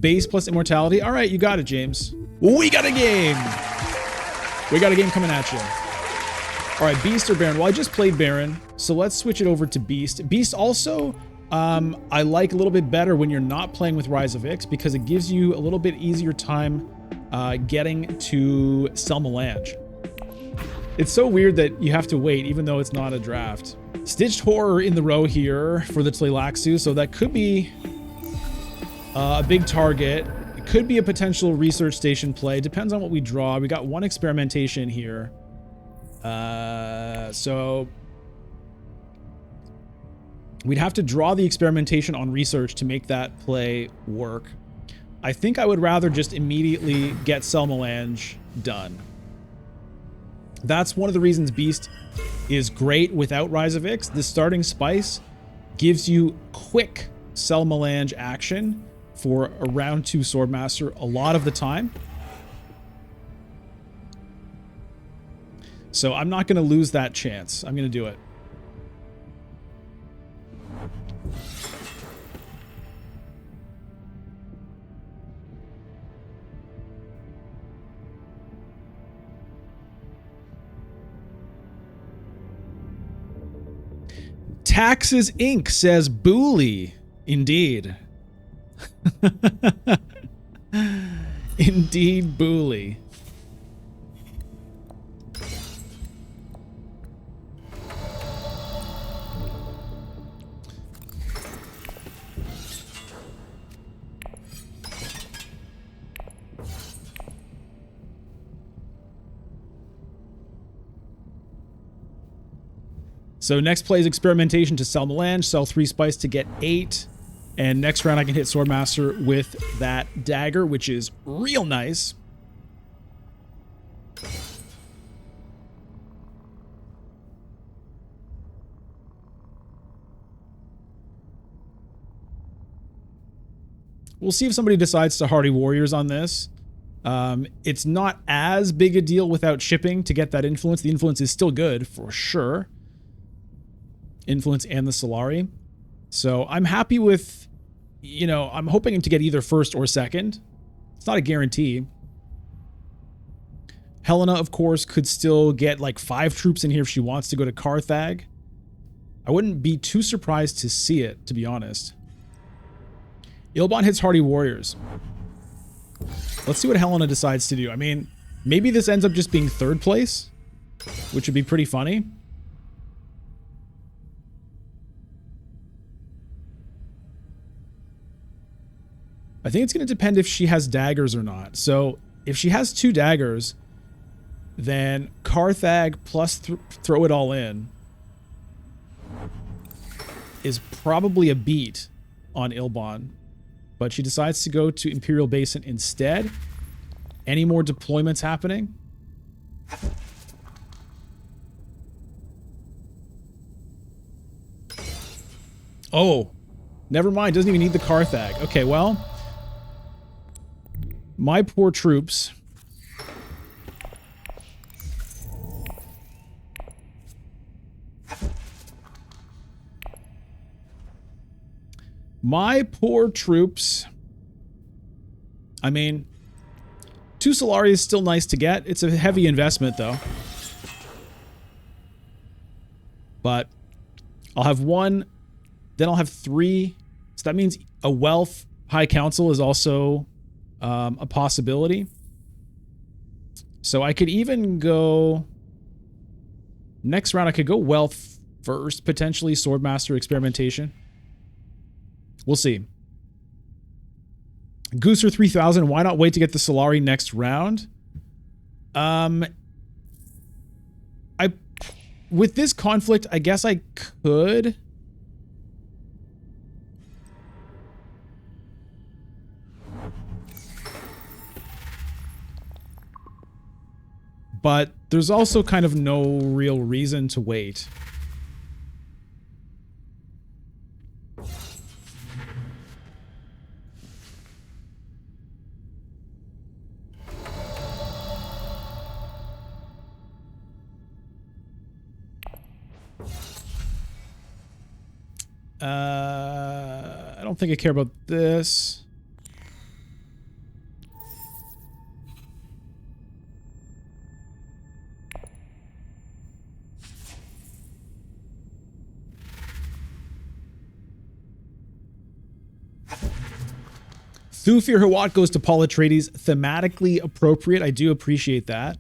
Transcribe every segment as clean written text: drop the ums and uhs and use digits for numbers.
Base plus immortality. All right, you got it, James. We got a game. We got a game coming at you. All right, Beast or Baron? Well, I just played Baron, so let's switch it over to Beast. Beast also, I like a little bit better when you're not playing with Rise of Ix because it gives you a little bit easier time getting to Selmalange. It's so weird that you have to wait, even though it's not a draft. Stitched Horror in the row here for the Tleilaxu, so that could be a big target. It could be a potential research station play. Depends on what we draw. We got one experimentation here. So we'd have to draw the experimentation on research to make that play work. I think I would rather just immediately get Selmalange done. That's one of the reasons Beast is great without Rise of Ix. The starting spice gives you quick Selmalange action for a round 2 Swordmaster a lot of the time. So I'm not going to lose that chance. I'm going to do it. Taxes Inc. says Booley. Indeed. Indeed, Booley. So next play is experimentation to Selmalange, sell 3 spice to get 8. And next round I can hit Swordmaster with that dagger, which is real nice. We'll see if somebody decides to Hardy Warriors on this. It's not as big a deal without shipping to get that influence. The influence is still good for sure. Influence and the Solari. So I'm happy with, you know, I'm hoping to get either first or second. It's not a guarantee. Helena, of course, could still get like 5 troops in here if she wants to go to Carthag. I wouldn't be too surprised to see it, to be honest. Ilbon hits Hardy Warriors. Let's see what Helena decides to do. I mean, maybe this ends up just being 3rd place, which would be pretty funny. I think it's going to depend if she has daggers or not. So if she has 2 daggers, then Carthag plus throw it all in is probably a beat on Ilbon. But she decides to go to Imperial Basin instead. Any more deployments happening? Oh, never mind. Doesn't even need the Carthag. Okay, well, my poor troops. My poor troops. I mean, 2 Solari is still nice to get. It's a heavy investment, though. But I'll have 1, then I'll have 3. So that means a Wealth High Council is also a possibility. So I could even go... Next round, I could go Wealth first, potentially Swordmaster Experimentation. We'll see. Gooser 3000, why not wait to get the Solari next round? With this conflict, I guess I could. But there's also kind of no real reason to wait. I don't think I care about this. Thufir Hawat goes to Paul Atreides. Thematically appropriate. I do appreciate that.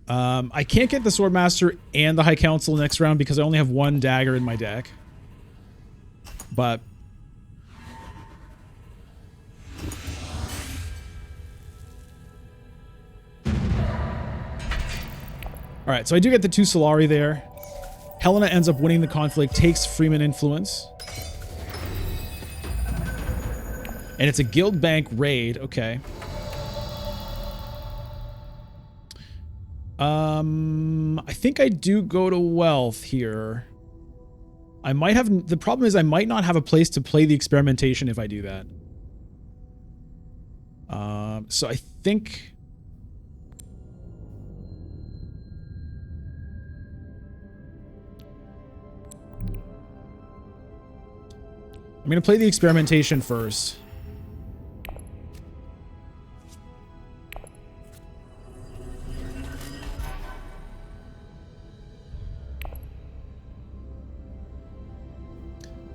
I can't get the Swordmaster and the High Council next round because I only have one dagger in my deck. But all right, so I do get the 2 Solari there. Helena ends up winning the conflict, takes Freeman influence. And it's a Guild Bank raid. Okay. I think I do go to Wealth here. I might have... The problem is I might not have a place to play the experimentation if I do that. So I think... I'm going to play the experimentation first.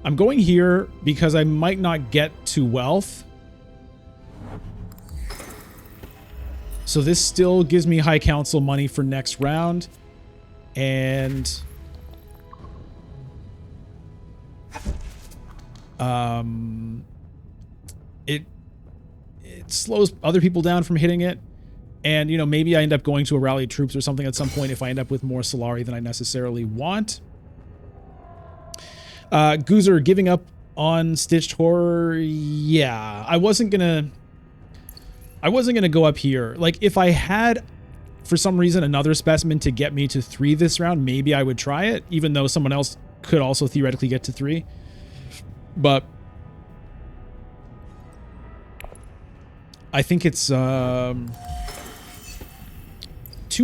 I'm going here because I might not get to Wealth. So this still gives me High Council money for next round. And... it slows other people down from hitting it. And, you know, maybe I end up going to a rally of troops or something at some point if I end up with more Solari than I necessarily want. Goozer giving up on Stitched Horror. Yeah, I wasn't gonna go up here. Like, if I had, for some reason, another specimen to get me to 3 this round, maybe I would try it, even though someone else could also theoretically get to 3. But I think it's too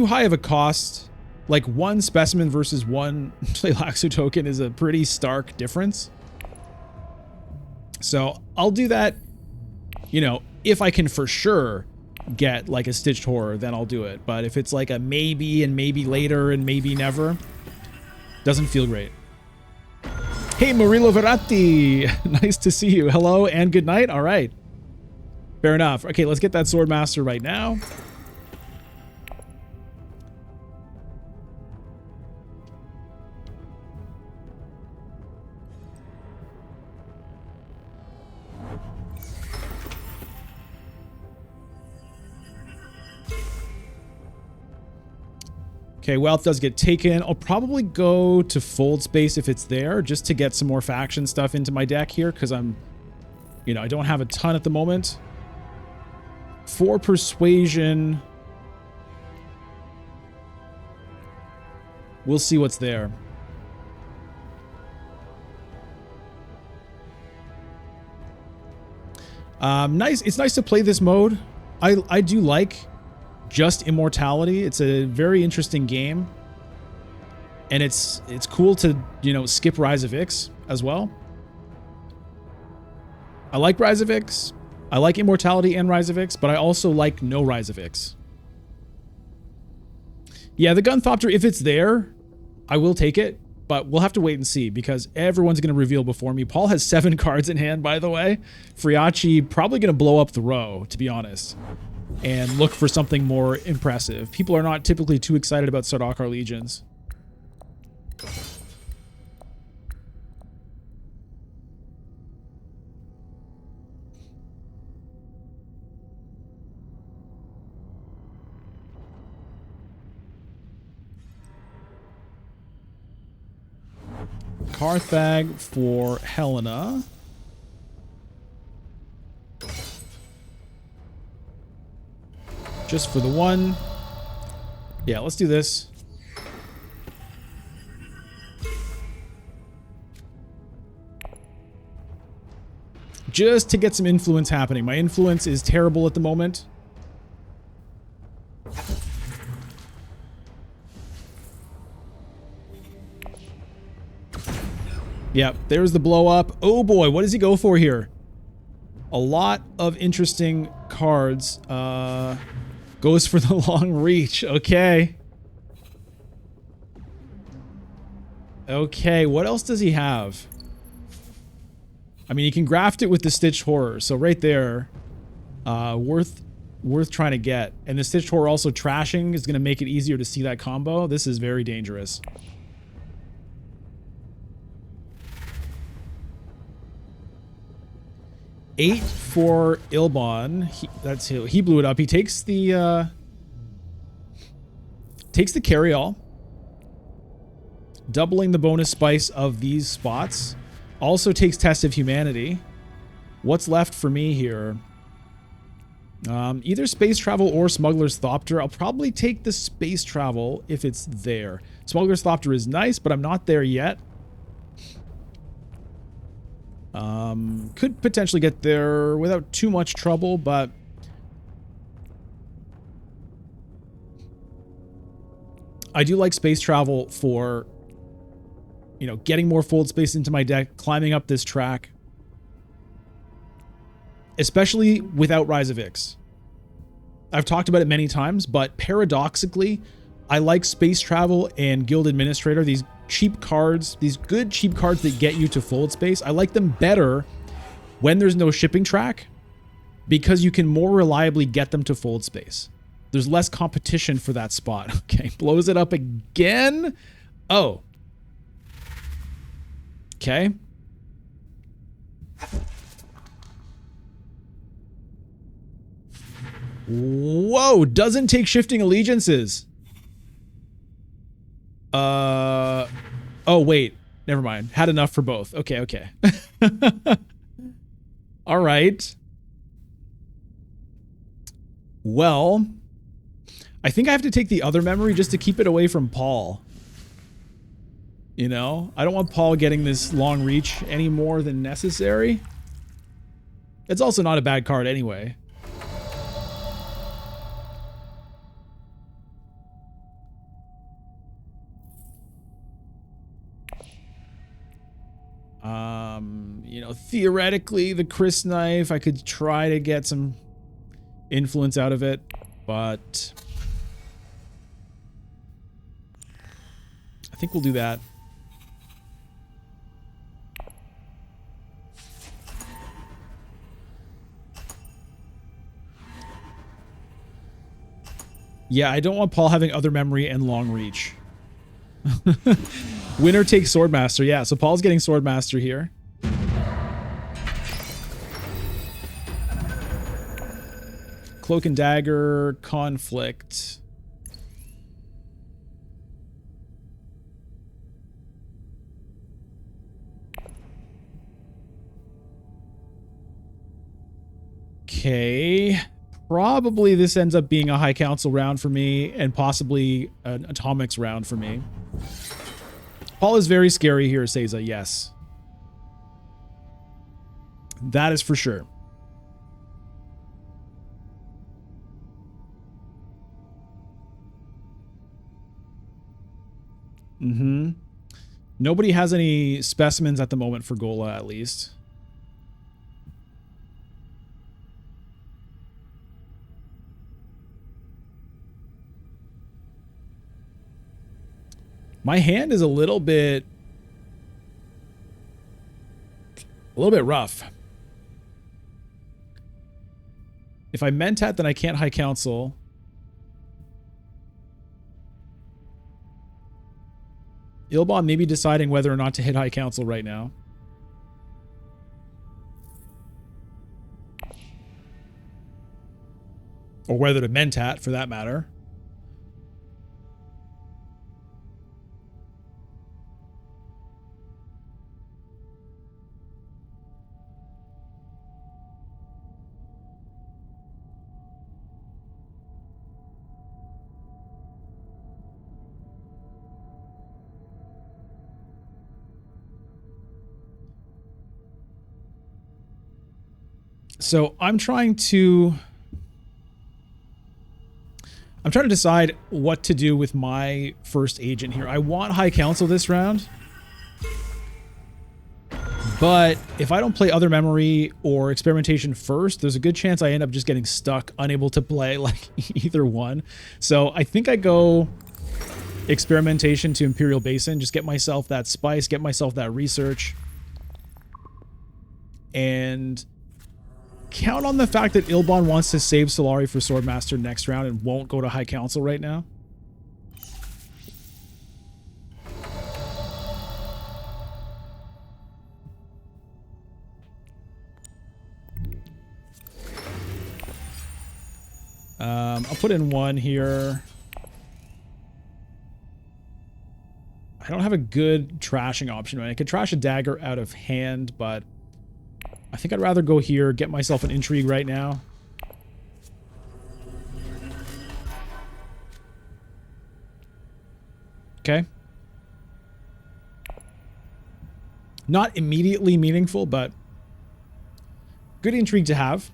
high of a cost. Like, 1 specimen versus 1 Tleilaxu token is a pretty stark difference. So I'll do that, you know, if I can for sure get like a Stitched Horror, then I'll do it. But if it's like a maybe and maybe later and maybe never, doesn't feel great. Hey, Murilo Verratti. Nice to see you. Hello and good night. All right. Fair enough. Okay, let's get that Swordmaster right now. Okay, Wealth does get taken. I'll probably go to Fold Space if it's there, just to get some more faction stuff into my deck here, because I'm, you know, I don't have a ton at the moment. 4 Persuasion. We'll see what's there. Nice. It's nice to play this mode. I do like just Immortality. It's a very interesting game, and it's cool to, you know, skip Rise of Ix as well. I like Rise of Ix. I like Immortality and Rise of Ix, but I also like no Rise of Ix. Yeah, the Gunthopter, if it's there, I will take it, but we'll have to wait and see because everyone's going to reveal before me. Paul has 7 cards in hand, by the way. Friachi probably going to blow up the row, to be honest, and look for something more impressive. People are not typically too excited about Sardaukar Legions. Carthag for Helena. Just for the 1. Yeah, let's do this. Just to get some influence happening. My influence is terrible at the moment. Yep, there's the blow up. Oh boy, what does he go for here? A lot of interesting cards. Goes for the long reach. Okay. Okay, what else does he have? I mean, he can graft it with the Stitched Horror, so right there, worth trying to get. And the Stitched Horror also trashing is going to make it easier to see that combo. This is very dangerous. Eight for Ilbon. He blew it up. He takes the carry-all, doubling the bonus spice of these spots. Also takes Test of Humanity. What's left for me here? Either Space Travel or Smuggler's Thopter. I'll probably take the Space Travel if it's there. Smuggler's Thopter is nice, but I'm not there yet. Could potentially get there without too much trouble, but I do like Space Travel for, you know, getting more fold space into my deck, climbing up this track, especially without Rise of Ix. I've talked about it many times, but paradoxically, I like Space Travel and Guild Administrator, these cheap cards, these good cheap cards that get you to fold space. I like them better when there's no shipping track because you can more reliably get them to fold space. There's less competition for that spot. Okay, blows it up again. Oh. Okay. Whoa, doesn't take Shifting Allegiances. Oh, wait. Never mind. Had enough for both. Okay, okay. All right. Well, I think I have to take the other memory just to keep it away from Paul. You know? I don't want Paul getting this long reach any more than necessary. It's also not a bad card anyway. You know, theoretically, the Chris knife, I could try to get some influence out of it, but I think we'll do that. Yeah, I don't want Paul having other memory and long reach. Winner takes Swordmaster. Yeah, so Paul's getting Swordmaster here. Cloak and Dagger, Conflict. Okay. Probably this ends up being a High Council round for me and possibly an Atomics round for me. Paul is very scary here, Seiza, yes. That is for sure. Mm-hmm. Nobody has any specimens at the moment for Gola, at least. My hand is a little bit rough. If I Mentat, then I can't High Council. Ilbon may be deciding whether or not to hit High Council right now. Or whether to Mentat, for that matter. So I'm trying to decide what to do with my first agent here. I want High Council this round. But if I don't play Other Memory or Experimentation first, there's a good chance I end up just getting stuck, unable to play like either one. So I think I go experimentation to Imperial Basin. Just get myself that spice, get myself that research. And count on the fact that Ilbon wants to save Solari for Swordmaster next round and won't go to High Council right now. I'll put in one here. I don't have a good trashing option. I could trash a dagger out of hand, but I think I'd rather go here, get myself an intrigue right now. Okay. Not immediately meaningful, but good intrigue to have.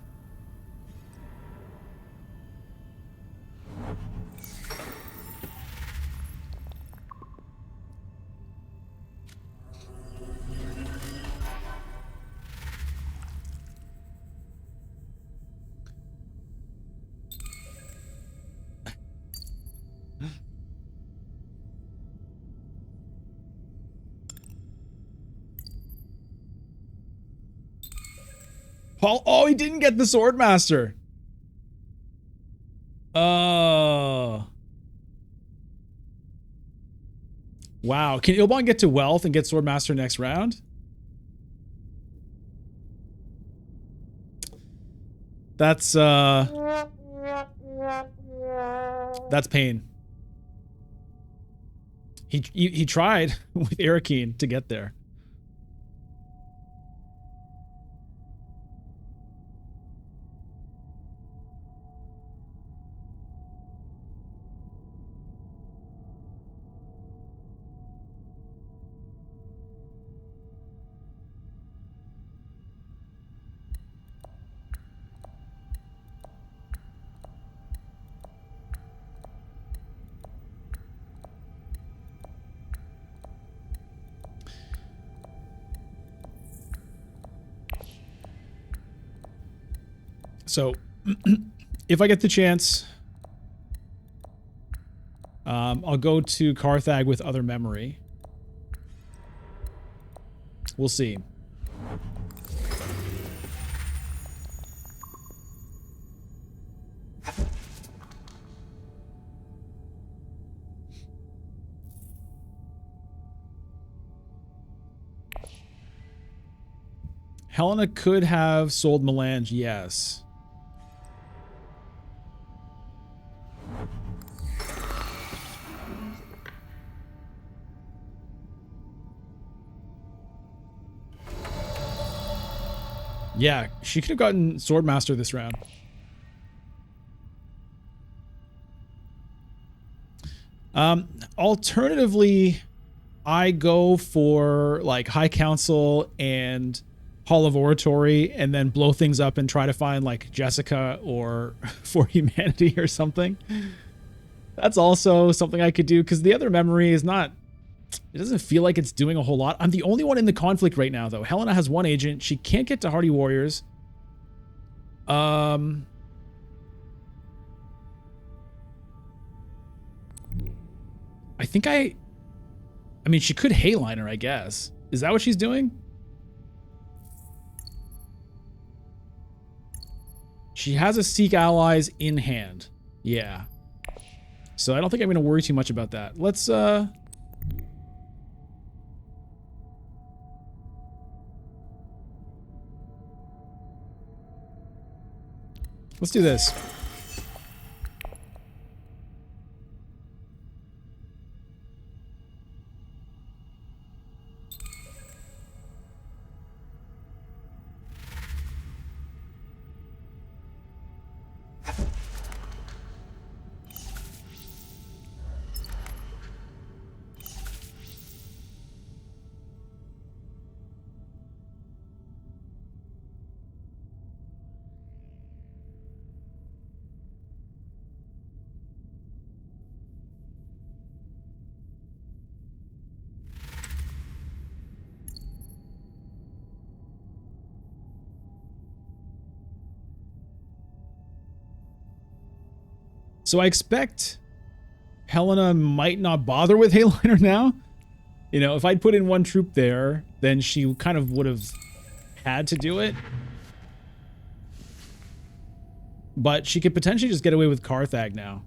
Paul, oh, he didn't get the Swordmaster. Oh. Wow. Can Ilbon get to wealth and get Swordmaster next round? That's pain. He tried with Arakeen to get there. So, if I get the chance, I'll go to Carthag with Other Memory. We'll see. Helena could have sold Melange, yes. Yeah, she could have gotten Swordmaster this round. Alternatively, I go for like High Council and Hall of Oratory and then blow things up and try to find like Jessica or For Humanity or something. That's also something I could do because the Other Memory is not... It doesn't feel like it's doing a whole lot. I'm the only one in the conflict right now, though. Helena has one agent. She can't get to Hardy Warriors. I think I mean, she could Hayliner, I guess. Is that what she's doing? She has a Seek Allies in hand. Yeah. So I don't think I'm going to worry too much about that. Let's do this. So I expect Helena might not bother with Hayliner now. You know, if I'd put in one troop there, then she kind of would have had to do it. But she could potentially just get away with Carthag now.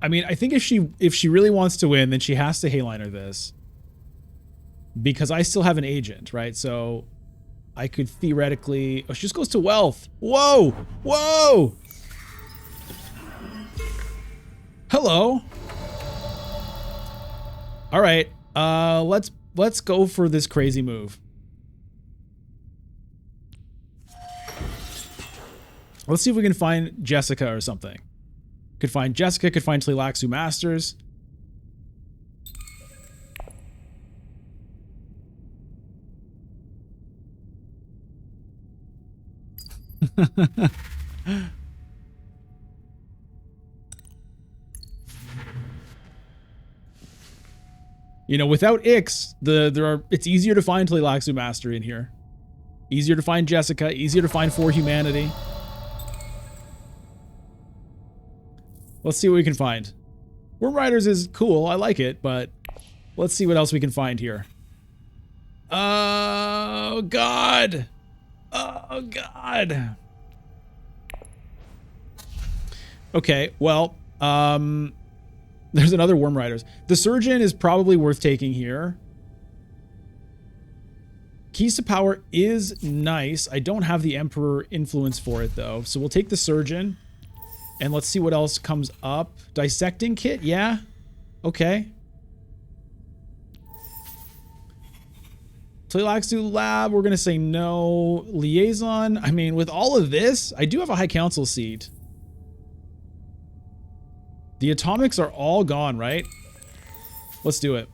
I mean, I think if she really wants to win, then she has to Hayliner this. Because I still have an agent, right? So I could theoretically... Oh, she just goes to wealth. Whoa! Whoa! Hello. All right. Let's go for this crazy move. Let's see if we can find Jessica or something. Could find Jessica, could find Tleilaxu Masters. You know, without Ix, it's easier to find Tleilaxu Master in here. Easier to find Jessica, easier to find For Humanity. Let's see what we can find. Worm Riders is cool, I like it, but let's see what else we can find here. Oh, God! Oh, God! Okay, well, there's another Worm Riders. The Surgeon is probably worth taking here. Keys to Power is nice. I don't have the Emperor influence for it, though. So we'll take the Surgeon. And let's see what else comes up. Dissecting Kit? Yeah. Okay. Tleilaxu Lab, we're going to say no. Liaison, I mean, with all of this, I do have a High Council seat. The atomics are all gone, right? Let's do it.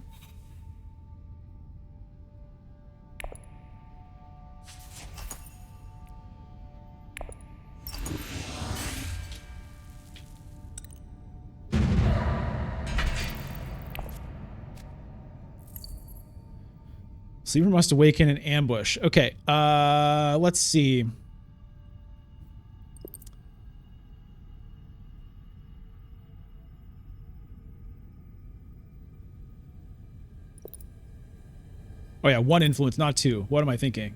Sleeper must awaken and ambush. Okay, let's see. Oh yeah, 1 influence, not 2. What am I thinking?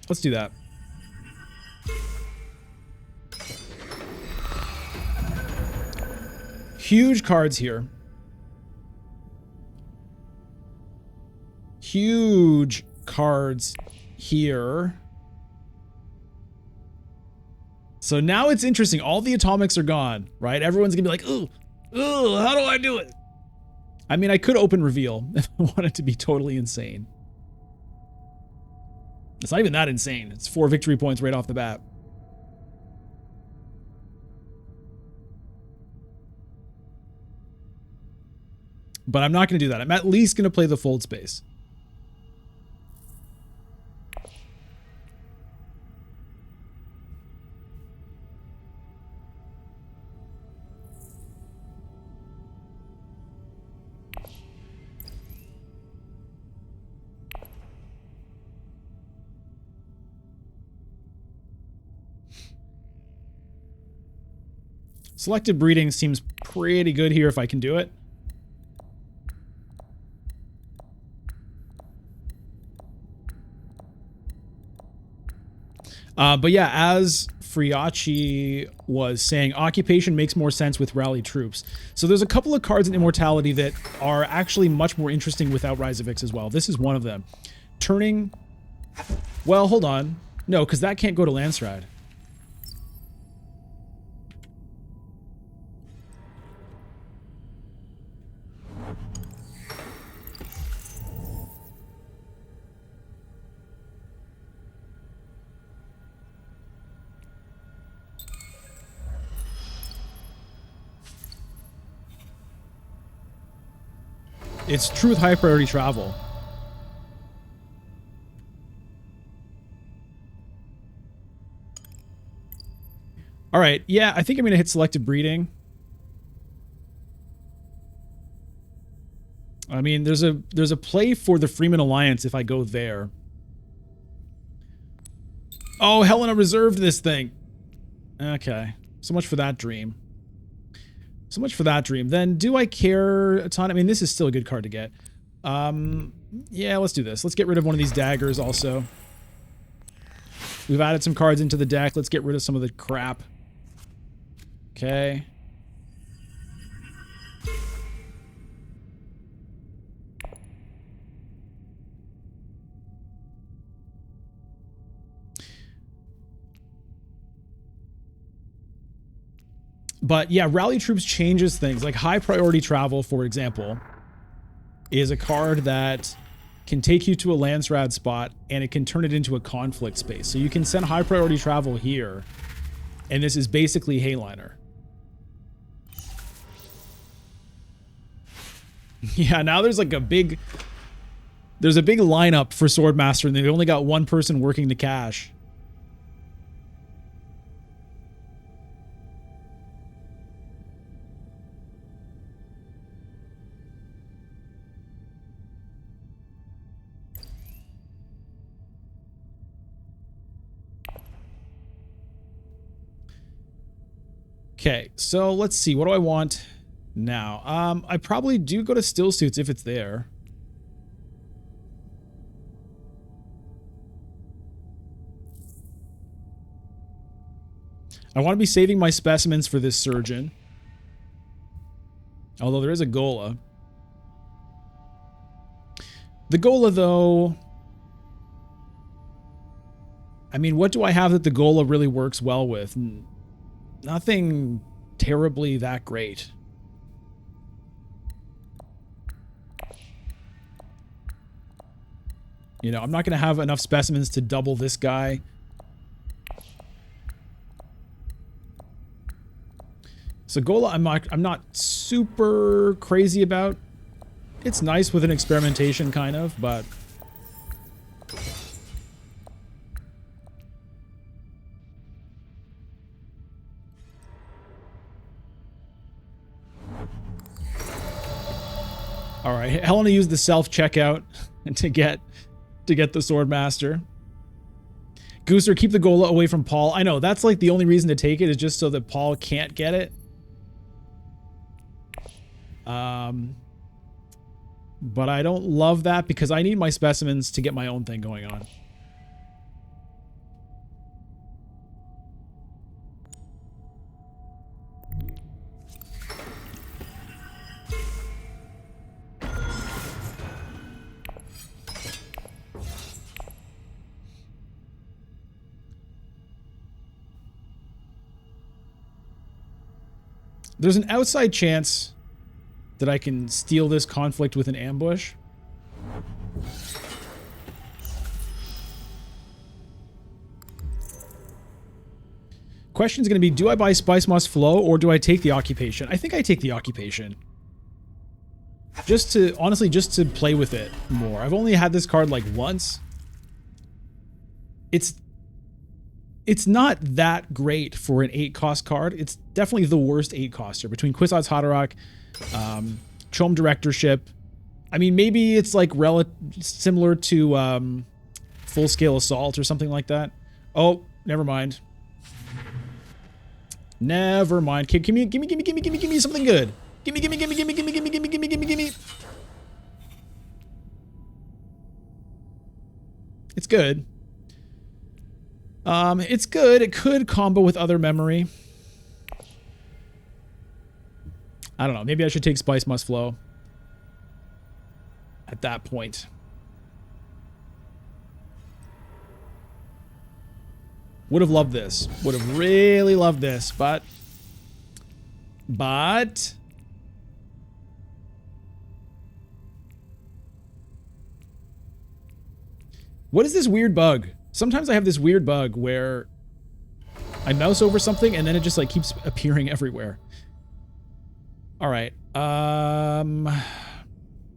Let's do that. Huge cards here. Huge cards here. So now it's interesting. All the atomics are gone, right? Everyone's gonna be like, ooh, how do I do it? I mean, I could open reveal if I wanted to be totally insane. It's not even that insane. It's 4 victory points right off the bat. But I'm not going to do that. I'm at least going to play the fold space. Selective breeding seems pretty good here if I can do it. But yeah, as Friachi was saying, occupation makes more sense with rally troops. So there's a couple of cards in Immortality that are actually much more interesting without Rise of Ix as well. This is one of them. Turning... Well, hold on. No, because that can't go to Landsrad. It's true with high priority travel. All right, yeah, I think I'm going to hit selective breeding. I mean, there's a play for the Freeman Alliance if I go there. Oh, Helena reserved this thing. Okay, so much for that dream. So much for that dream. Then, do I care a ton? I mean, this is still a good card to get. Yeah, let's do this. Let's get rid of one of these daggers also. We've added some cards into the deck. Let's get rid of some of the crap. Okay. But yeah, Rally Troops changes things. Like High Priority Travel, for example, is a card that can take you to a Landsrad spot and it can turn it into a conflict space. So you can send High Priority Travel here, and this is basically Hayliner. Yeah, now there's like a big lineup for Swordmaster, and they've only got one person working the cache. Okay, so let's see. What do I want now? I probably do go to Still Suits if it's there. I want to be saving my specimens for this Surgeon. Although there is a Gola. The Gola, though... I mean, what do I have that the Gola really works well with? Nothing terribly that great. You know, I'm not going to have enough specimens to double this guy. So Gola, I'm not super crazy about. It's nice with an experimentation, kind of, but... All right, Helena used the self-checkout to get the Swordmaster. Gooser, keep the Gola away from Paul. I know, that's like the only reason to take it is just so that Paul can't get it. But I don't love that because I need my specimens to get my own thing going on. There's an outside chance that I can steal this conflict with an ambush. Question's going to be, do I buy Spice Must Flow or do I take the Occupation? I think I take the Occupation. Just to, honestly, just to play with it more. I've only had this card like once. It's not that great for an 8-cost card. It's definitely the worst 8-coster between Kwisatz Haderach, Chom Directorship. I mean, maybe it's like similar to Full Scale Assault or something like that. Oh, never mind. Never mind. Give me something good. Give me. It's good. It's good. It could combo with other memory. I don't know. Maybe I should take Spice Must Flow at that point. Would have loved this. Would have really loved this, but... What is this weird bug? Sometimes I have this weird bug where I mouse over something and then it just like keeps appearing everywhere. All right.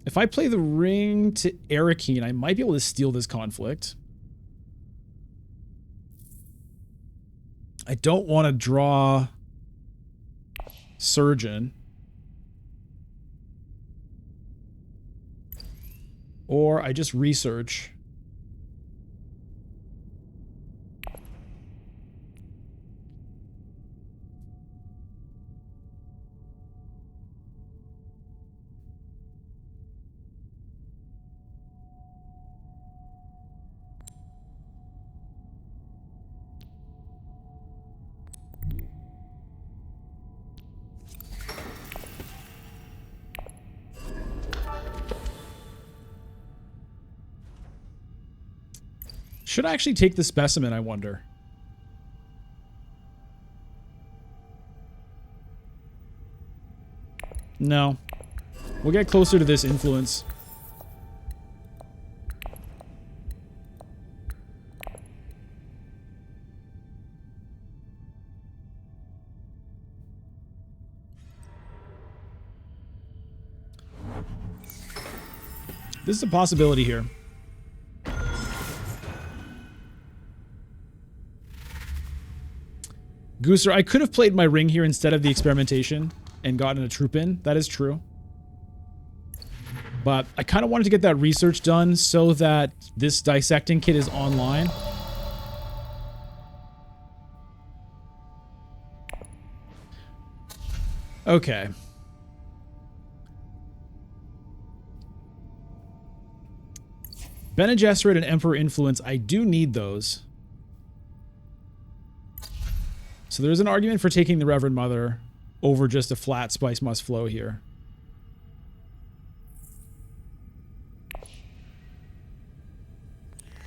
If I play the ring to Arakeen, I might be able to steal this conflict. I don't want to draw Surgeon. Or I just research. Should I actually take the specimen, I wonder? No. We'll get closer to this influence. This is a possibility here. Gooser, I could have played my ring here instead of the experimentation and gotten a troop in. That is true. But I kind of wanted to get that research done so that this dissecting kit is online. Okay. Bene Gesserit and Emperor Influence, I do need those. So there's an argument for taking the Reverend Mother over just a flat Spice Must Flow here.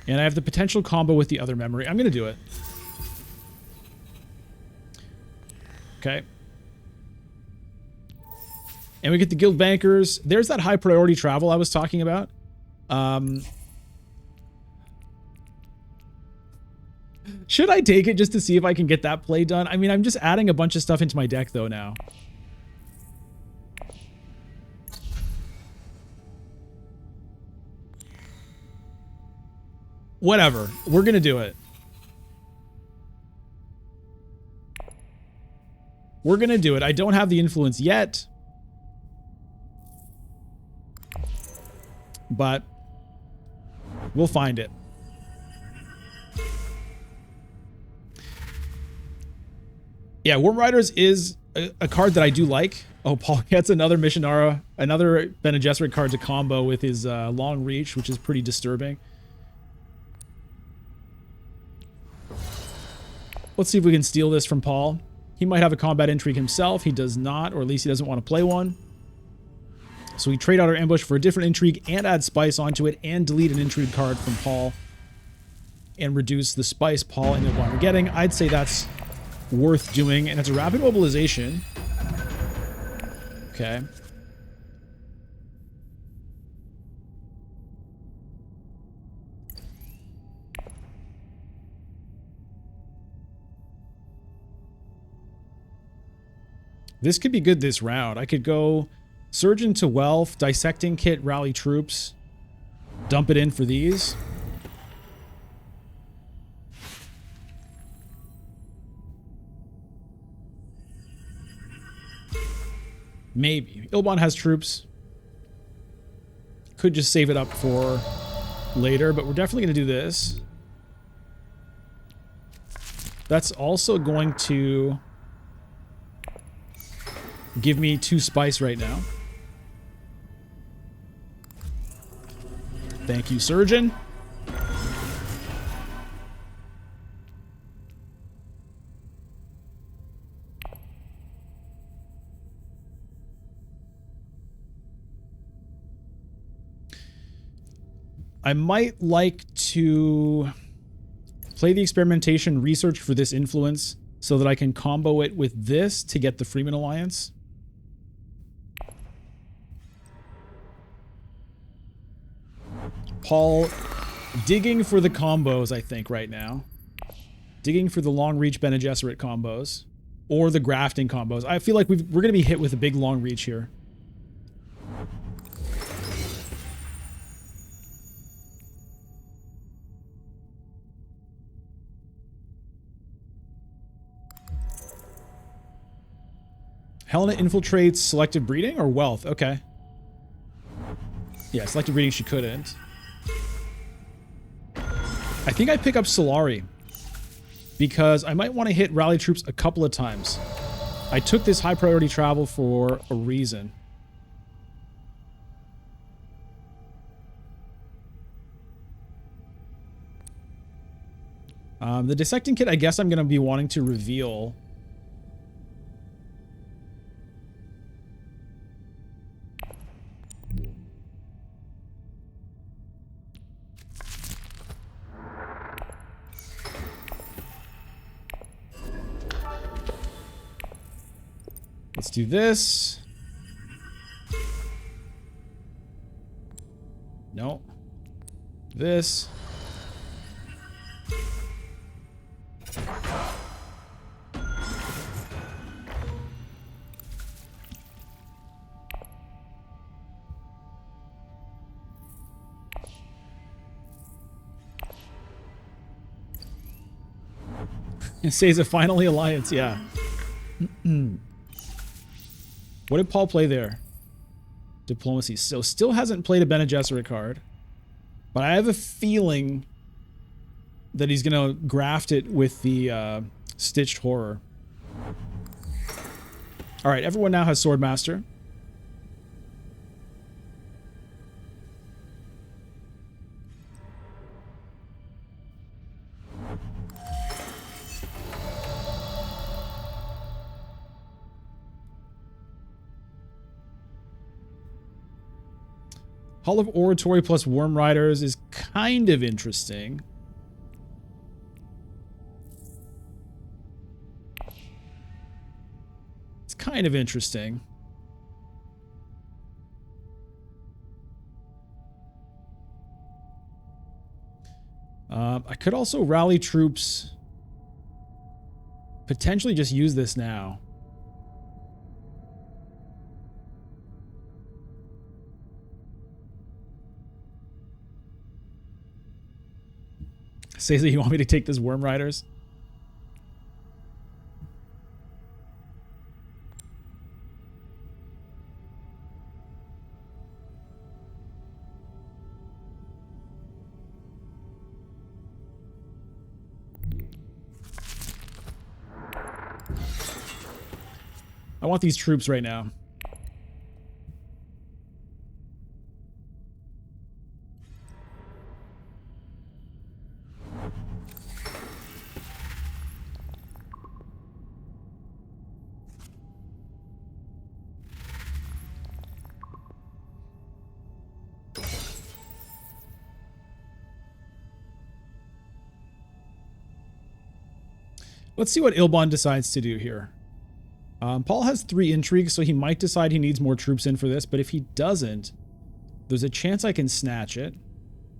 And I have the potential combo with the other memory. I'm going to do it. Okay. And we get the Guild Bankers. There's that high priority travel I was talking about. Should I take it just to see if I can get that play done? I mean, I'm just adding a bunch of stuff into my deck, though, now. Whatever. We're going to do it. We're going to do it. I don't have the influence yet. But we'll find it. Yeah, Worm Riders is a card that I do like. Oh, Paul gets another Missionara, another Bene Gesserit card to combo with his long reach, which is pretty disturbing. Let's see if we can steal this from Paul. He might have a combat intrigue himself. He does not, or at least he doesn't want to play one. So we trade out our ambush for a different intrigue and add spice onto it and delete an intrigue card from Paul and reduce the spice Paul ended up on getting. I'd say that's worth doing, and it's a rapid mobilization. Okay. This could be good this round. I could go Surgeon to Wealth, Dissecting Kit, Rally Troops, dump it in for these. Maybe. Ilbon has troops. Could just save it up for later, but we're definitely going to do this. That's also going to give me 2 spice right now. Thank you, Surgeon. I might like to play the experimentation, research for this influence so that I can combo it with this to get the Freeman Alliance. Paul digging for the combos, I think, right now. Digging for the long reach Bene Gesserit combos or the grafting combos. I feel like we're going to be hit with a big long reach here. Helena infiltrates selective breeding or wealth? Okay. Yeah, selective breeding she couldn't. I think I pick up Solari because I might want to hit rally troops a couple of times. I took this high priority travel for a reason. The dissecting kit, I guess I'm going to be wanting to reveal. Let's do this. No. This. It says a finally alliance, yeah. What did Paul play there? Diplomacy. So still hasn't played a Bene Gesserit card. But I have a feeling that he's going to graft it with the Stitched Horror. Alright, everyone now has Swordmaster. Hall of Oratory plus Worm Riders is kind of interesting. It's kind of interesting. I could also rally troops. Potentially just use this now. Says that you want me to take this Worm Riders? I want these troops right now. Let's see what Ilbon decides to do here. Paul has 3 intrigues, so he might decide he needs more troops in for this, but if he doesn't, there's a chance I can snatch it.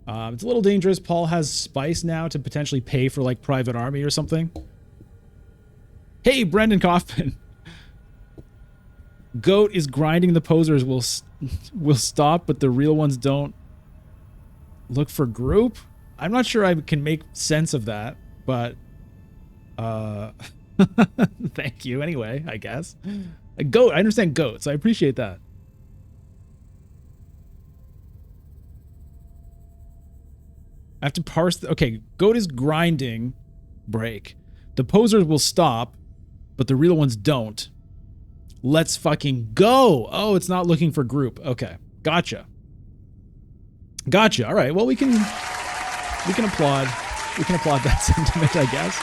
It's a little dangerous. Paul has spice now to potentially pay for, like, private army or something. Hey, Brendan Kaufman. Goat is grinding the posers will stop, but the real ones don't. Look for group? I'm not sure I can make sense of that, but... thank you anyway, I guess. A goat, I understand goats. I appreciate that. I have to parse okay, goat is grinding. Break. The posers will stop, but the real ones don't. Let's fucking go. Oh, it's not looking for group. Okay. Gotcha. Gotcha. All right. Well, we can applaud. We can applaud that sentiment, I guess.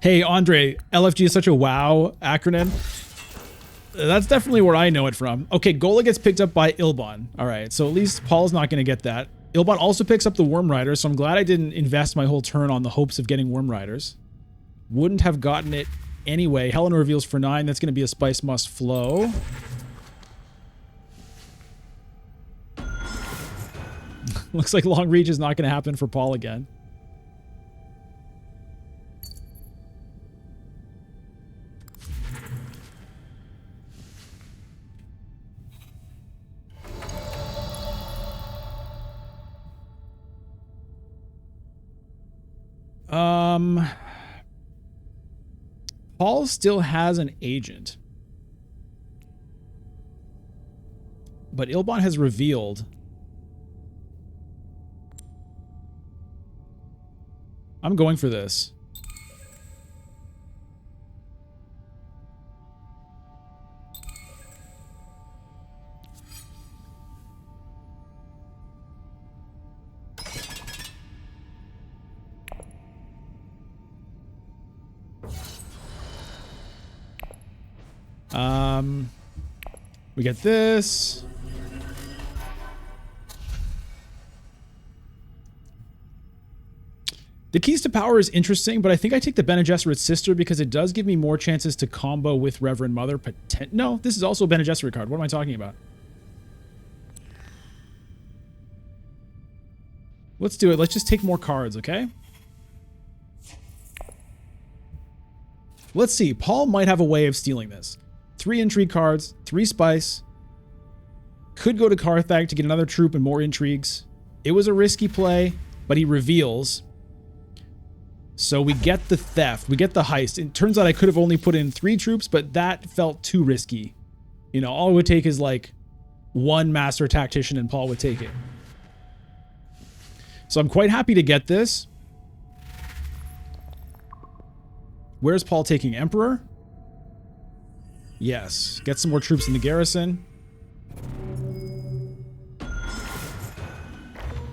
Hey, Andre, LFG is such a WoW acronym. That's definitely where I know it from. Okay, Gola gets picked up by Ilbon. All right, so at least Paul's not going to get that. Ilbon also picks up the Worm Riders, so I'm glad I didn't invest my whole turn on the hopes of getting Worm Riders. Wouldn't have gotten it anyway. Helena reveals for 9. That's going to be a Spice Must Flow. Looks like long reach is not going to happen for Paul again. Paul still has an agent. But Ilbon has revealed. I'm going for this. We get this. The keys to power is interesting, but I think I take the Bene Gesserit's sister because it does give me more chances to combo with Reverend Mother. No, this is also a Bene Gesserit card. What am I talking about? Let's do it. Let's just take more cards, okay? Let's see. Paul might have a way of stealing this. 3 intrigue cards, 3 spice. Could go to Carthag to get another troop and more intrigues. It was a risky play, but he reveals. So we get the theft. We get the heist. It turns out I could have only put in 3 troops, but that felt too risky. You know, all it would take is like 1 master tactician and Paul would take it. So I'm quite happy to get this. Where's Paul taking Emperor? Yes. Get some more troops in the garrison.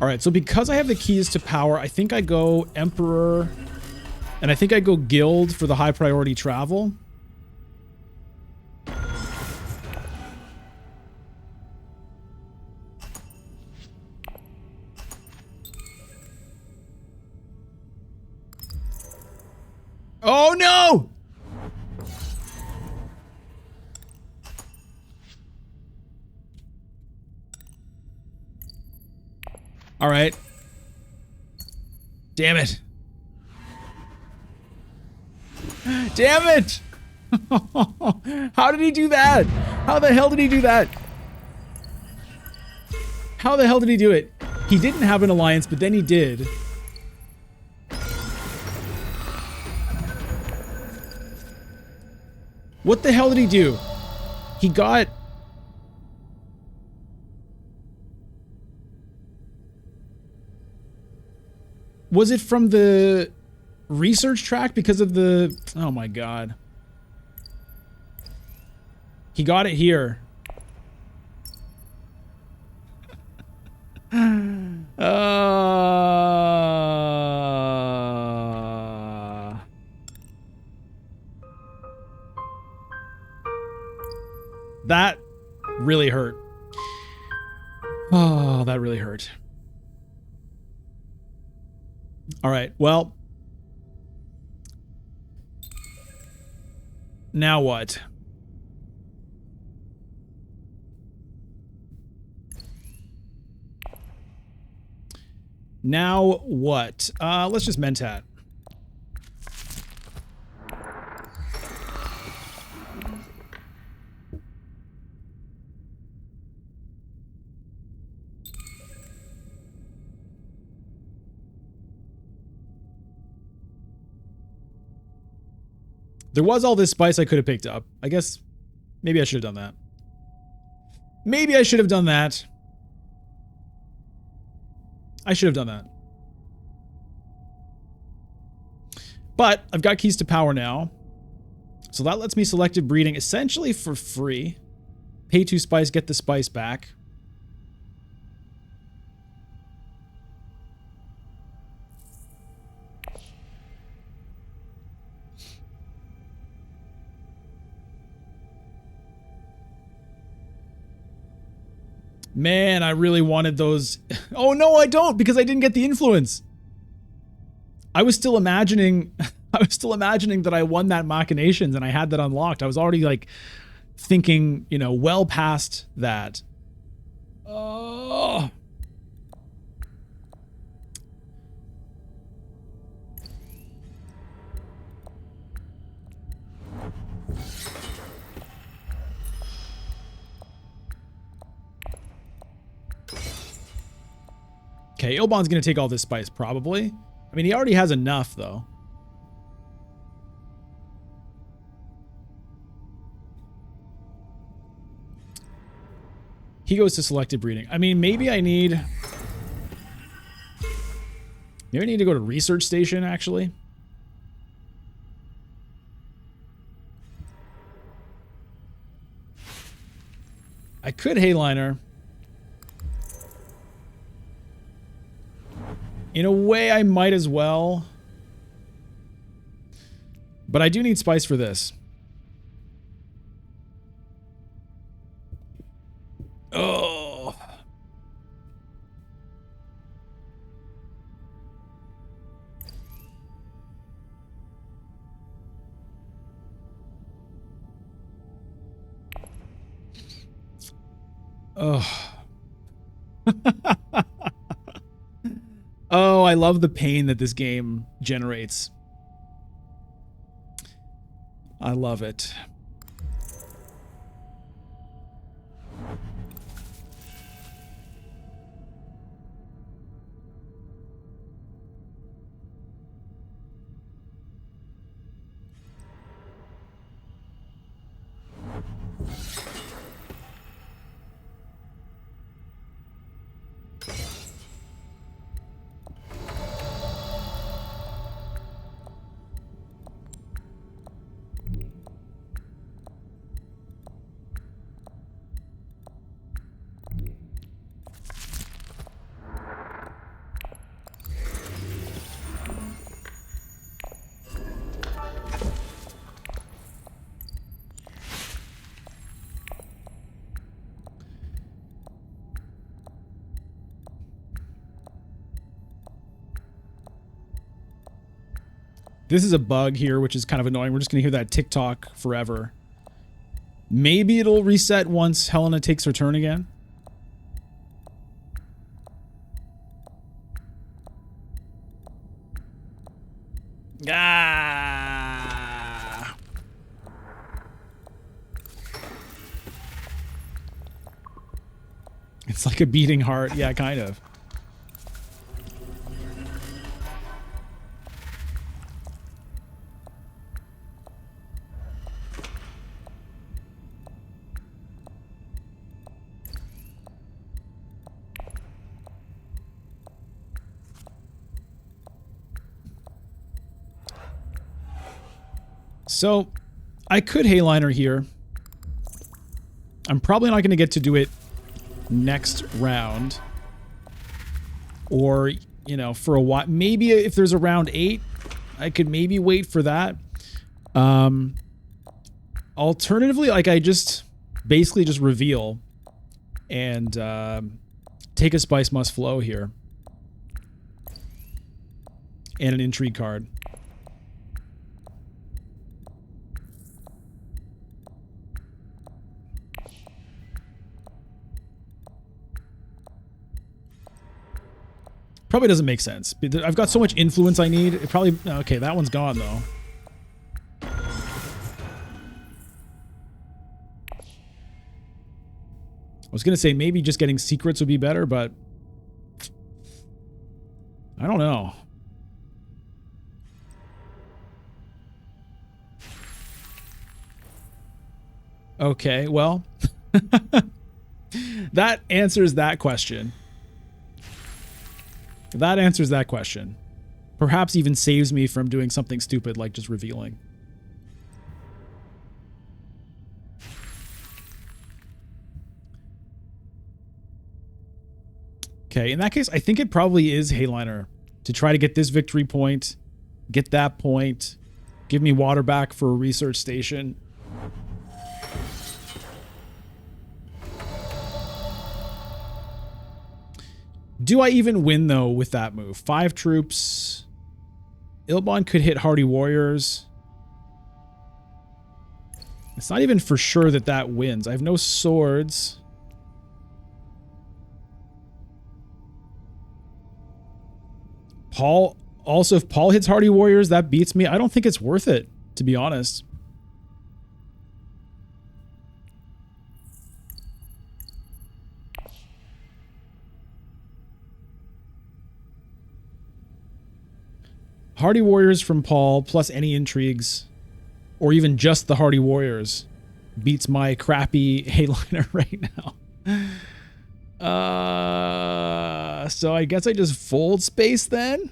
Alright, so because I have the keys to power, I think I go Emperor. And I think I go Guild for the high priority travel. Oh no! All right. Damn it. Damn it! How did he do that? How the hell did he do that? How the hell did he do it? He didn't have an alliance, but then he did. What the hell did he do? He got... Was it from the research track because of the... Oh my god. He got it here. That really hurt. Oh, that really hurt. All right, well. Now what? Now what? Let's just Mentat. There was all this spice I could have picked up. I guess maybe I should have done that. Maybe I should have done that. I should have done that. But I've got keys to power now. So that lets me selective breeding essentially for free. Pay 2 spice, get the spice back. Man, I really wanted those. Oh no, I don't, because I didn't get the influence. I was still imagining that I won that machinations and I had that unlocked. I was already like thinking, you know, well past that. Oh. Okay, Ilbon's going to take all this spice, probably. I mean, he already has enough, though. He goes to selected breeding. I mean, maybe I need... Maybe I need to go to research station, actually. I could Hayliner. In a way, I might as well. But I do need spice for this. Oh. Oh. Oh, I love the pain that this game generates. I love it. This is a bug here, which is kind of annoying. We're just going to hear that tick-tock forever. Maybe it'll reset once Helena takes her turn again. Ah! It's like a beating heart. Yeah, kind of. So, I could Hayliner here. I'm probably not going to get to do it next round. Or, you know, for a while. Maybe if there's a round 8, I could maybe wait for that. Alternatively, like I just basically just reveal and take a Spice Must Flow here. And an Intrigue card. Probably doesn't make sense. I've got so much influence I need. It probably... Okay, that one's gone, though. I was going to say maybe just getting secrets would be better, but... I don't know. Okay, well... that answers that question. That answers that question. Perhaps even saves me from doing something stupid like just revealing. Okay, in that case, I think it probably is Hayliner to try to get this victory point, get that point, give me water back for a research station. Do I even win, though, with that move? 5 troops. Ilbon could hit Hardy Warriors. It's not even for sure that that wins. I have no swords. Paul... Also, if Paul hits Hardy Warriors, that beats me. I don't think it's worth it, to be honest. Hardy Warriors from Paul, plus any intrigues, or even just the Hardy Warriors, beats my crappy Hayliner right now. So I guess I just fold space then?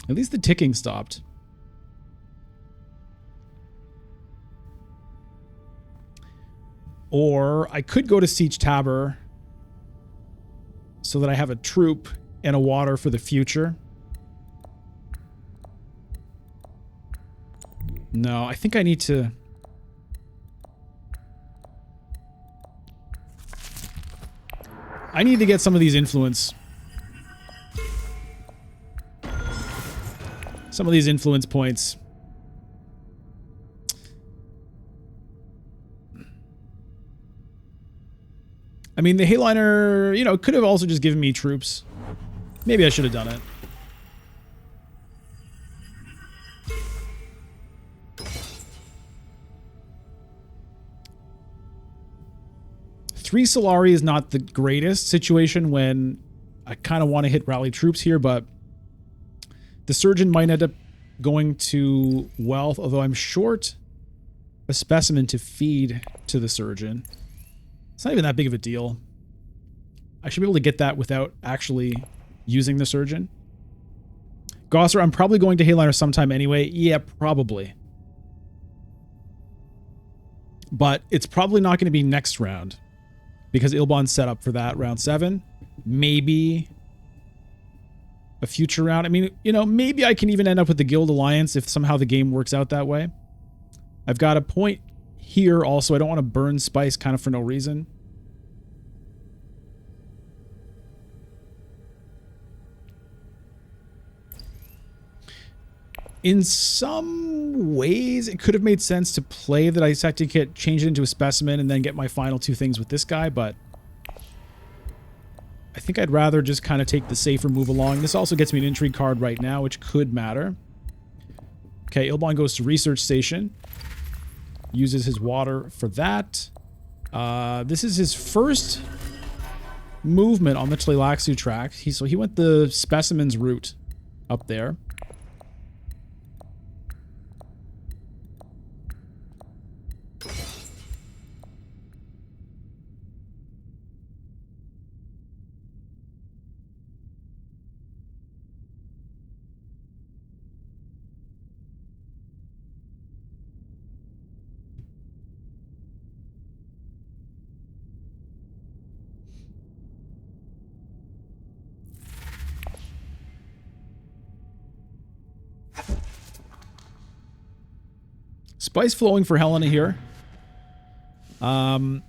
At least the ticking stopped. Or I could go to Siege Tabor so that I have a troop and a water for the future. No, I think I need to... I need to get some of these influence. Some of these influence points. I mean, the Hayliner, you know, could have also just given me troops. Maybe I should have done it. Three Solari is not the greatest situation when I kind of want to hit rally troops here, but the Surgeon might end up going to Wealth, although I'm short a specimen to feed to the Surgeon. It's not even that big of a deal. I should be able to get that without actually using the Surgeon. Gosser, I'm probably going to Hayliner sometime anyway. Yeah, probably. But it's probably not going to be next round, because Ilbon's set up for that, round 7. Maybe a future round. I mean, you know, maybe I can even end up with the Guild Alliance if somehow the game works out that way. I've got a point here also. I don't want to burn spice kind of for no reason. In some ways, it could have made sense to play that I had to change it into a specimen and then get my final 2 things with this guy, but I think I'd rather just kind of take the safer move along. This also gets me an intrigue card right now, which could matter. Okay, Ilbon goes to Research Station. Uses his water for that. This is his first movement on the Tleilaxu track. So he went the specimens route up there. Spice flowing for Helena here. I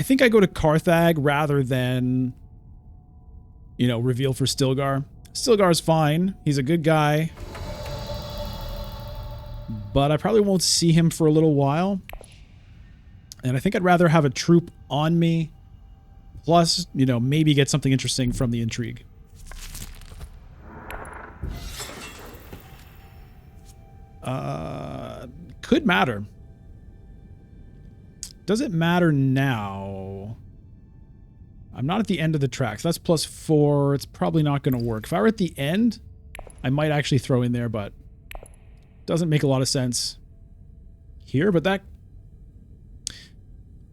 think I go to Carthag rather than, you know, reveal for Stilgar. Stilgar's fine. He's a good guy. But I probably won't see him for a little while. And I think I'd rather have a troop on me. Plus, you know, maybe get something interesting from the intrigue. Could matter. Does it matter now? I'm not at the end of the track, so that's +4. It's probably not going to work. If I were at the end, I might actually throw in there, but doesn't make a lot of sense here. But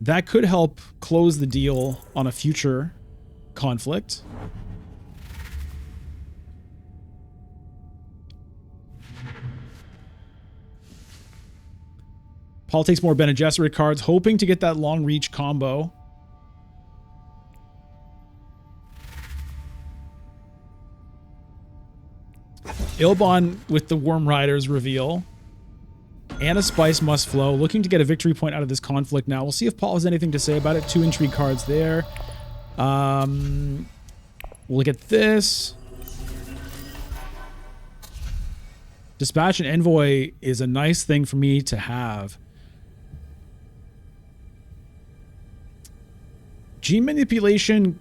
that could help close the deal on a future conflict. Paul takes more Bene Gesserit cards, hoping to get that long reach combo. Ilbon with the Worm Riders reveal. And a Spice must flow, looking to get a victory point out of this conflict now. We'll see if Paul has anything to say about it. 2 intrigue cards there. We'll get this. Dispatch and Envoy is a nice thing for me to have. Gene manipulation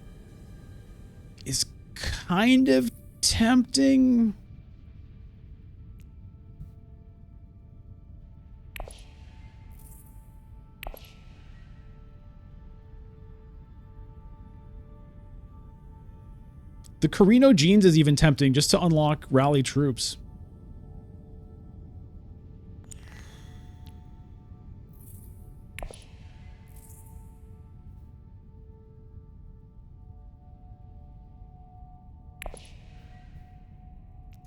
is kind of tempting. The Carino Jeans is even tempting just to unlock rally troops.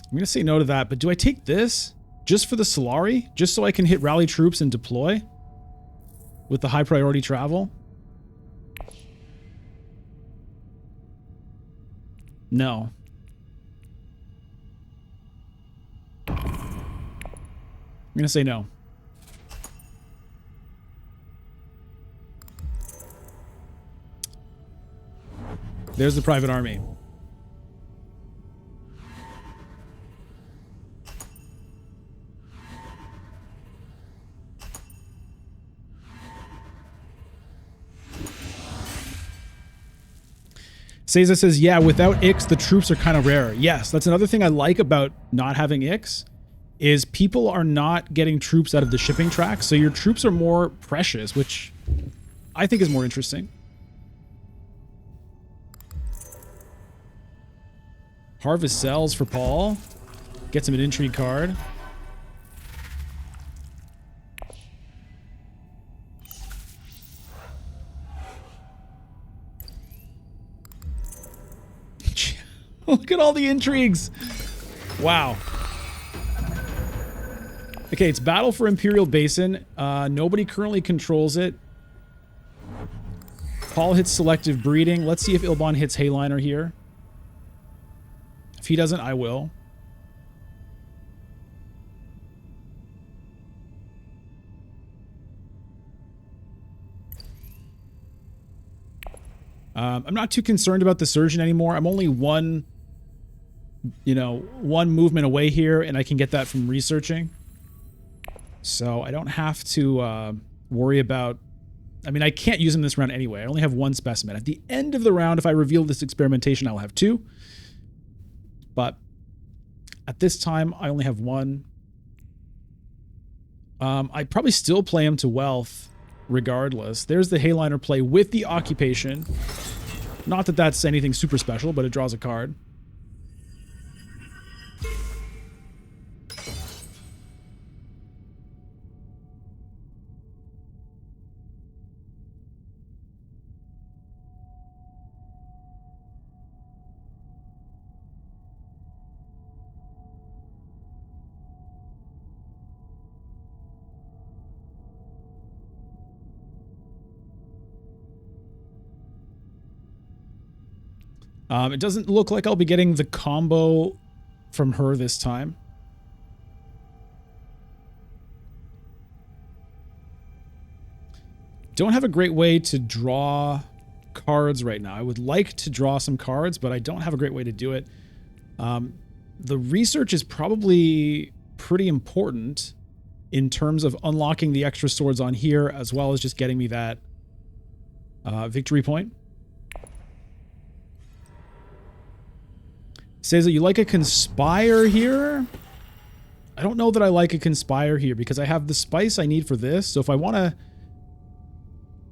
I'm going to say no to that, but do I take this just for the Solari? Just so I can hit rally troops and deploy with the high priority travel? No. I'm going to say no. There's the private army. Seiza says, yeah, without Ix, the troops are kind of rare. Yes, that's another thing I like about not having Ix, is people are not getting troops out of the shipping track, so your troops are more precious, which I think is more interesting. Harvest sells for Paul. Gets him an intrigue card. Look at all the intrigues. Wow. Okay, it's battle for Imperial Basin. Nobody currently controls it. Paul hits selective breeding. Let's see if Ilban hits Hayliner here. If he doesn't, I will. I'm not too concerned about the Surgeon anymore. I'm only one movement away here, and I can get that from researching. So I don't have to worry about... I mean, I can't use him this round anyway. I only have one specimen. At the end of the round, if I reveal this experimentation, I'll have two. But at this time, I only have one. I'd probably still play him to wealth regardless. There's the Hayliner play with the occupation. Not that that's anything super special, but it draws a card. It doesn't look like I'll be getting the combo from her this time. Don't have a great way to draw cards right now. I would like to draw some cards, but I don't have a great way to do it. The research is probably pretty important in terms of unlocking the extra swords on here, as well as just getting me that victory point. Says that you like a Conspire here. I don't know that I like a Conspire here because I have the spice I need for this. So if I want to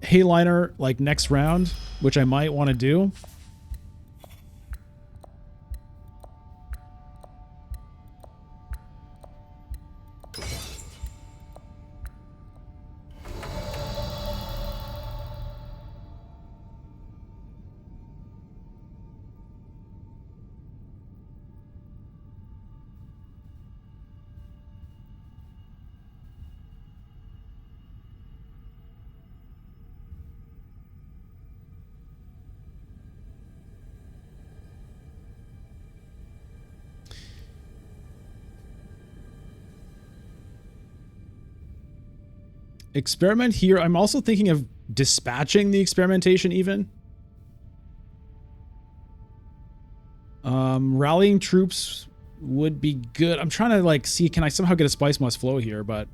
Hayliner like next round, which I might want to do. Experiment here. I'm also thinking of dispatching the experimentation even. Rallying troops would be good. I'm trying to like see, can I somehow get a Spice Must Flow here, but...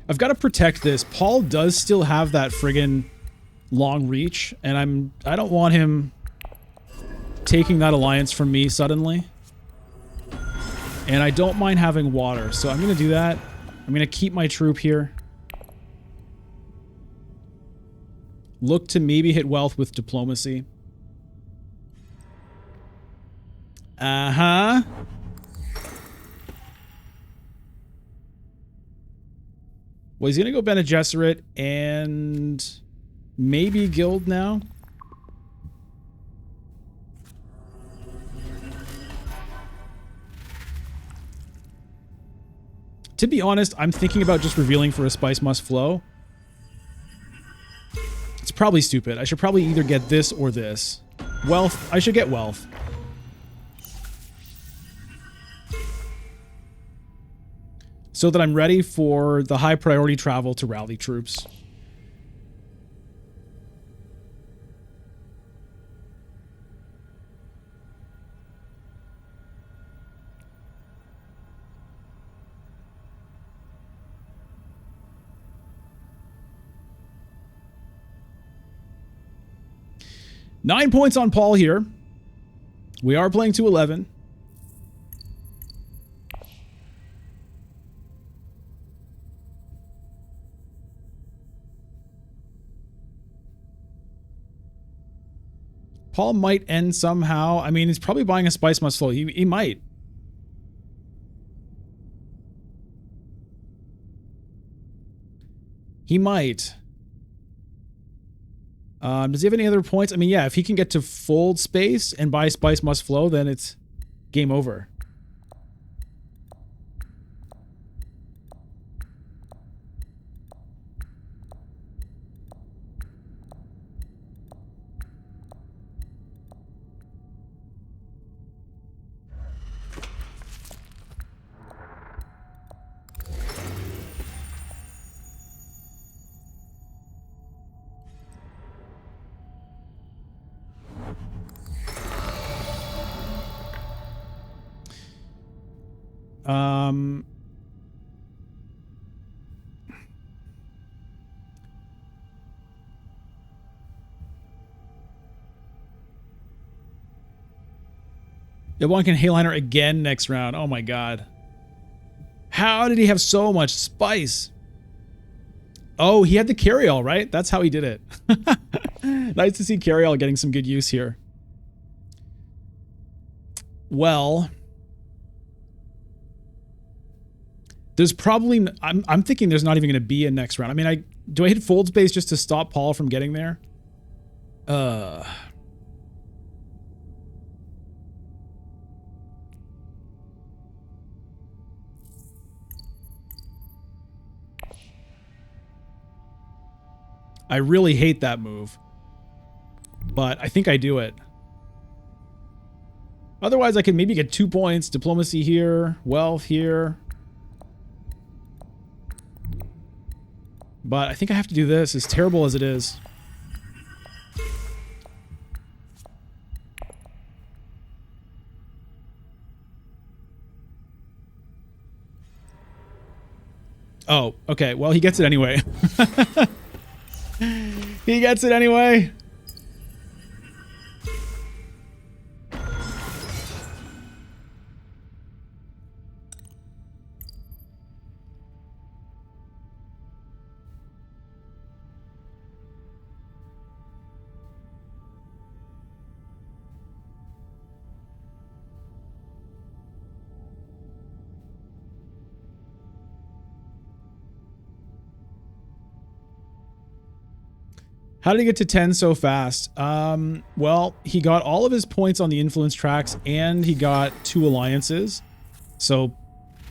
I've got to protect this. Paul does still have that friggin' long reach, and I don't want him taking that alliance from me suddenly. And I don't mind having water, so I'm going to do that. I'm going to keep my troop here. Look to maybe hit wealth with diplomacy. Uh-huh. Well, he's going to go Bene Gesserit and maybe Guild now. To be honest, I'm thinking about just revealing for a Spice Must Flow. It's probably stupid. I should probably either get this or this. Wealth. I should get wealth. So that I'm ready for the high priority travel to rally troops. Nine points on Paul here. We are playing to 11. Paul might end somehow. I mean, he's probably buying a Spice Must Flow. He might. He might. Does he have any other points? I mean, yeah, if he can get to fold space and buy Spice Must Flow, then it's game over. Rabban can Hayliner again next round. Oh my god. How did he have so much spice? Oh, he had the carryall, right? That's how he did it. Nice to see carryall getting some good use here. Well, there's probably... I'm thinking there's not even going to be a next round. I mean, do I hit fold space just to stop Paul from getting there? I really hate that move, but I think I do it. Otherwise, I could maybe get 2 points. Diplomacy here, wealth here. But I think I have to do this, as terrible as it is. Oh, okay. Well, he gets it anyway. He gets it anyway. How did he get to 10 so fast? Well, he got all of his points on the influence tracks and he got 2 alliances. So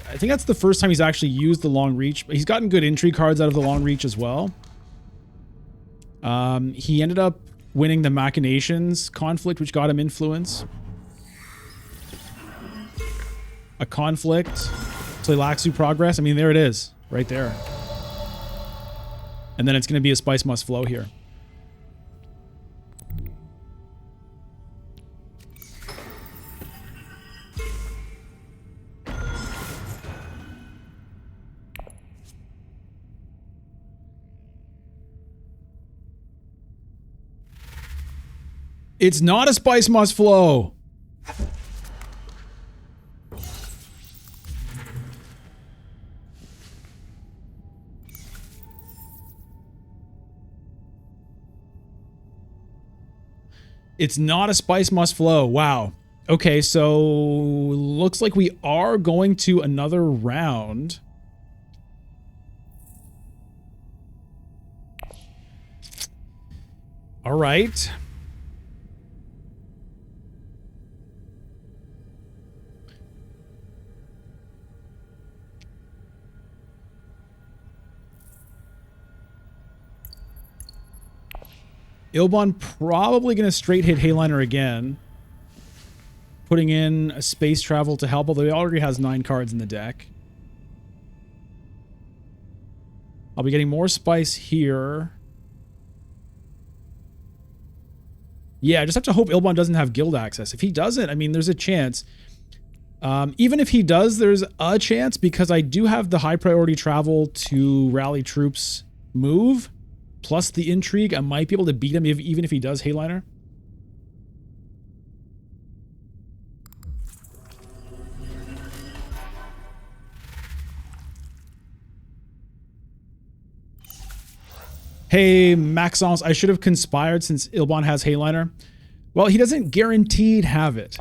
I think that's the first time he's actually used the long reach. But he's gotten good intrigue cards out of the long reach as well. He ended up winning the Machinations conflict, which got him influence. A conflict. Tleilaxu progress. I mean, there it is. Right there. And then it's going to be a Spice Must Flow here. It's not a spice must flow. It's not a spice must flow. Wow. Okay, so looks like we are going to another round. All right. Ilbon probably going to straight hit Hayliner again. Putting in a space travel to help, although he already has 9 cards in the deck. I'll be getting more spice here. Yeah, I just have to hope Ilbon doesn't have guild access. If he doesn't, I mean, there's a chance. Even if he does, there's a chance because I do have the high priority travel to rally troops move. Plus the intrigue, I might be able to beat him even if he does Hayliner. Hey, Maxence, I should have conspired since Ilbon has Hayliner. Well, he doesn't guaranteed have it.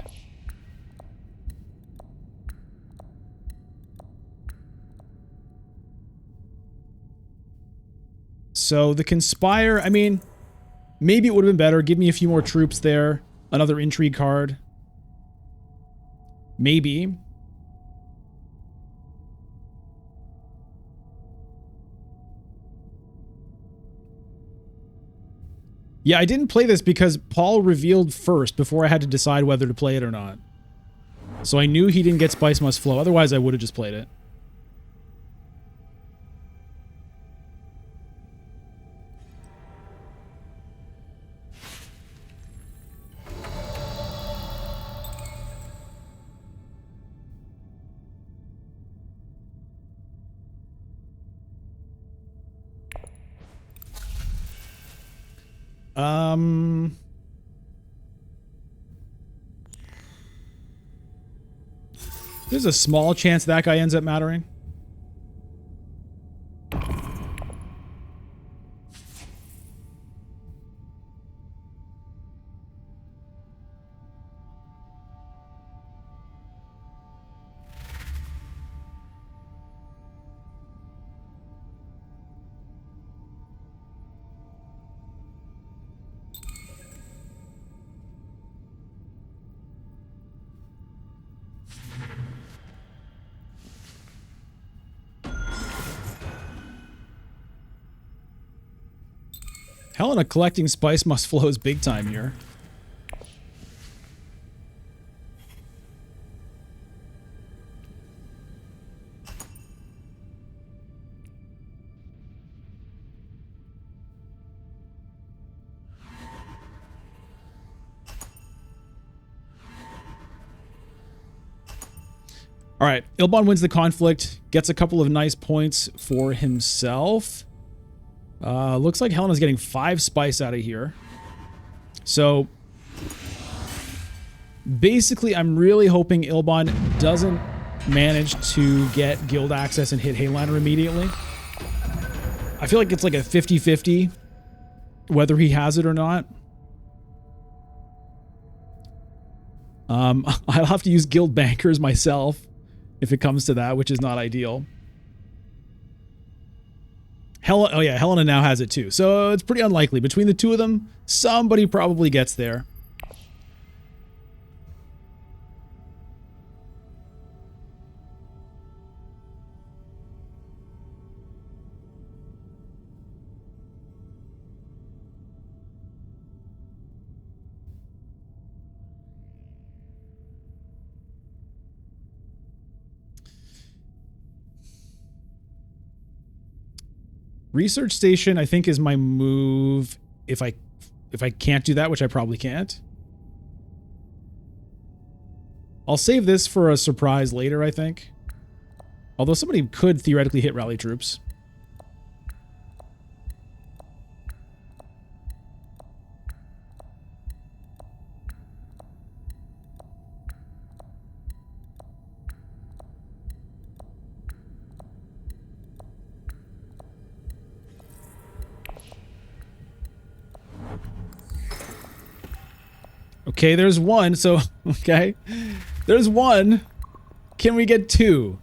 So the Conspire, I mean, maybe it would have been better. Give me a few more troops there. Another intrigue card. Maybe. Yeah, I didn't play this because Paul revealed first before I had to decide whether to play it or not. So I knew he didn't get Spice Must Flow. Otherwise, I would have just played it. There's a small chance that guy ends up mattering. Helena collecting Spice Must Flows big time here. All right, Ilbon wins the conflict, gets a couple of nice points for himself. Looks like Helena's getting 5 spice out of here. So basically, I'm really hoping Ilbon doesn't manage to get guild access and hit Hayliner immediately. I feel like it's like a 50-50 whether he has it or not. I'll have to use guild bankers myself if it comes to that, which is not ideal. Oh yeah, Helena now has it too. So it's pretty unlikely. Between the two of them, somebody probably gets there. Research station, I think, is my move if I can't do that, which I probably can't. I'll save this for a surprise later, I think. Although somebody could theoretically hit rally troops. Okay, there's one. So, okay. There's one. Can we get two?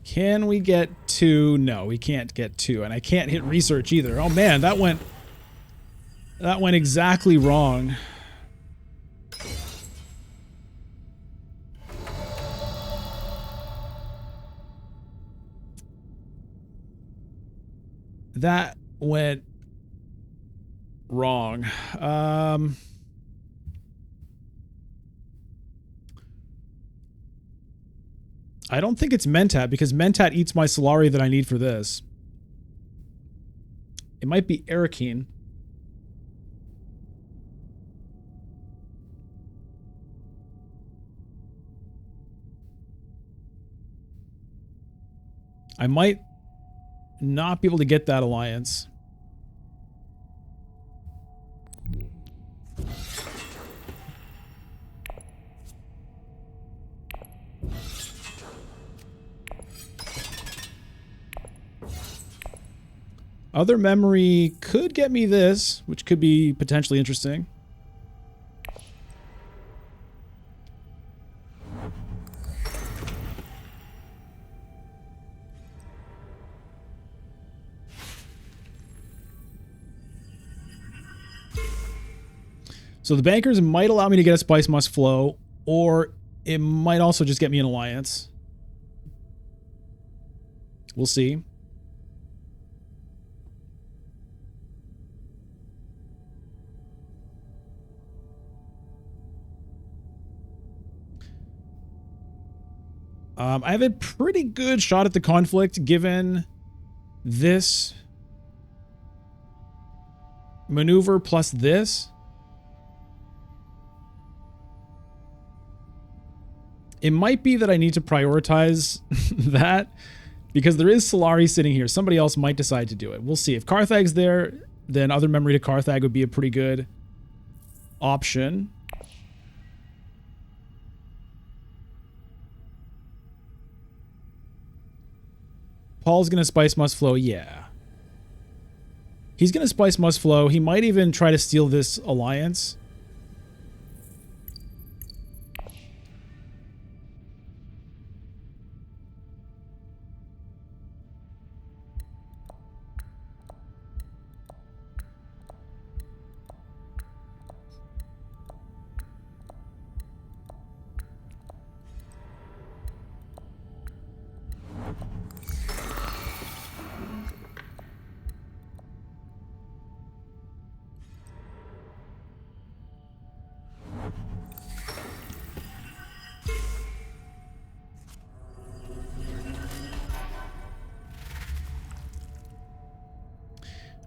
Can we get two? No, we can't get two. And I can't hit research either. Oh man, that went exactly wrong. That went wrong. I don't think it's Mentat, because Mentat eats my Solari that I need for this. It might be Arakeen. I might not be able to get that alliance. Other memory could get me this, which could be potentially interesting. So the bankers might allow me to get a Spice Must Flow, or it might also just get me an alliance. We'll see. I have a pretty good shot at the conflict given this maneuver plus this. It might be that I need to prioritize that because there is Solari sitting here. Somebody else might decide to do it. We'll see. If Carthag's there, then other memory to Carthag would be a pretty good option. Paul's going to Spice Must Flow. Yeah. He's going to Spice Must Flow. He might even try to steal this alliance.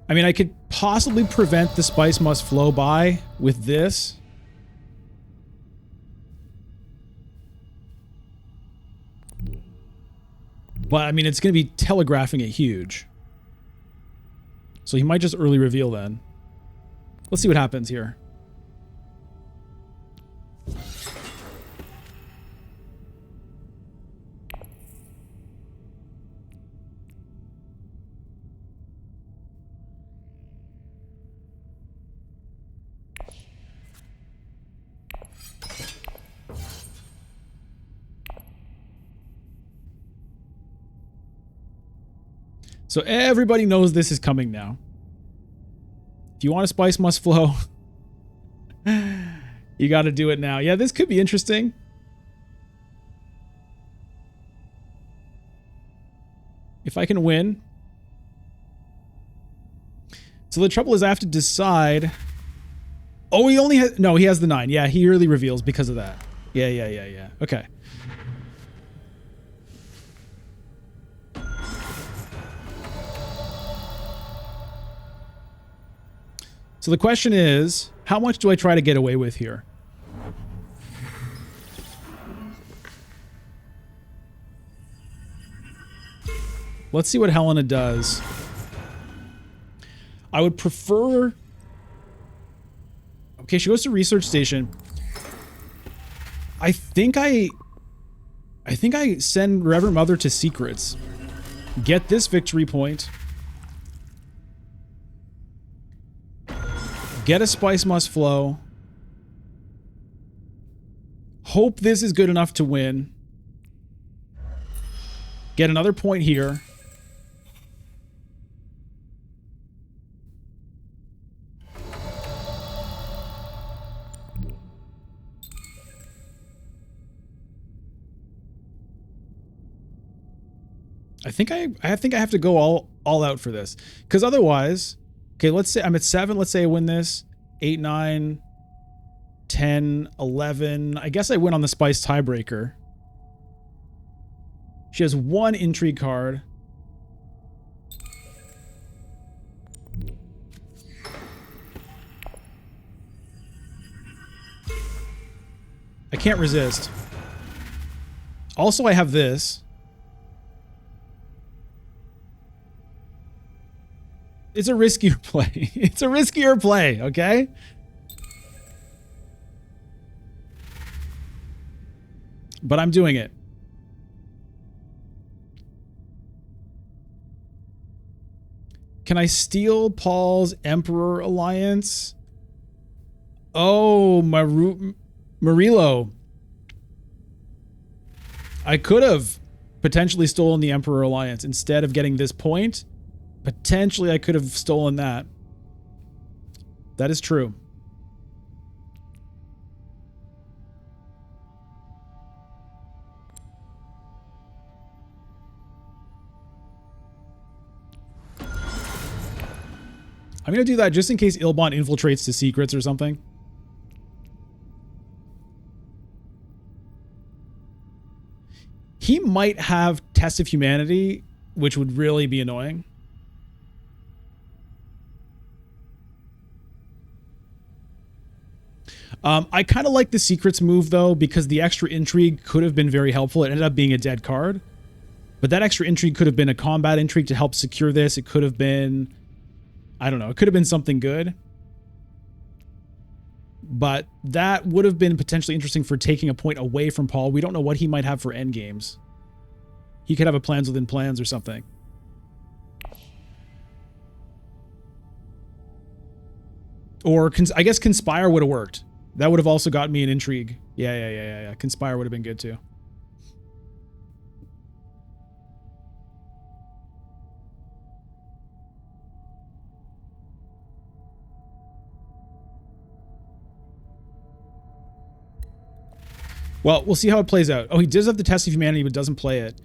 I mean, I could possibly prevent the Spice Must Flow by with this. But, I mean, it's going to be telegraphing it huge. So he might just early reveal then. Let's see what happens here. So everybody knows this is coming now. If you want a Spice Must Flow, you got to do it now. Yeah, this could be interesting. If I can win. So the trouble is I have to decide. Oh, he only has... No, he has the 9. Yeah, he early reveals because of that. Yeah. Okay. So the question is, how much do I try to get away with here? Let's see what Helena does. I would prefer... Okay, she goes to research station. I think I I think I send Reverend Mother to secrets. Get this victory point. Get a spice must flow. Hope this is good enough to win. Get another point here. I think I have to go all out for this. Because otherwise, okay, let's say I'm at 7. Let's say I win this. 8, 9, 10, 11. I guess I win on the spice tiebreaker. She has 1 intrigue card. I can't resist. Also, I have this. It's a riskier play. It's a riskier play, okay? But I'm doing it. Can I steal Paul's Emperor Alliance? Oh, Murillo. I could have potentially stolen the Emperor Alliance instead of getting this point. Potentially, I could have stolen that. That is true. I'm going to do that just in case Ilbon infiltrates to secrets or something. He might have Test of Humanity, which would really be annoying. I kind of like the secrets move, though, because the extra intrigue could have been very helpful. It ended up being a dead card. But that extra intrigue could have been a combat intrigue to help secure this. It could have been... I don't know. It could have been something good. But that would have been potentially interesting for taking a point away from Paul. We don't know what he might have for endgames. He could have a plans within plans or something. Or I guess Conspire would have worked. That would have also got me an intrigue. Yeah. Conspire would have been good too. Well, we'll see how it plays out. Oh, he does have the Test of Humanity, but doesn't play it.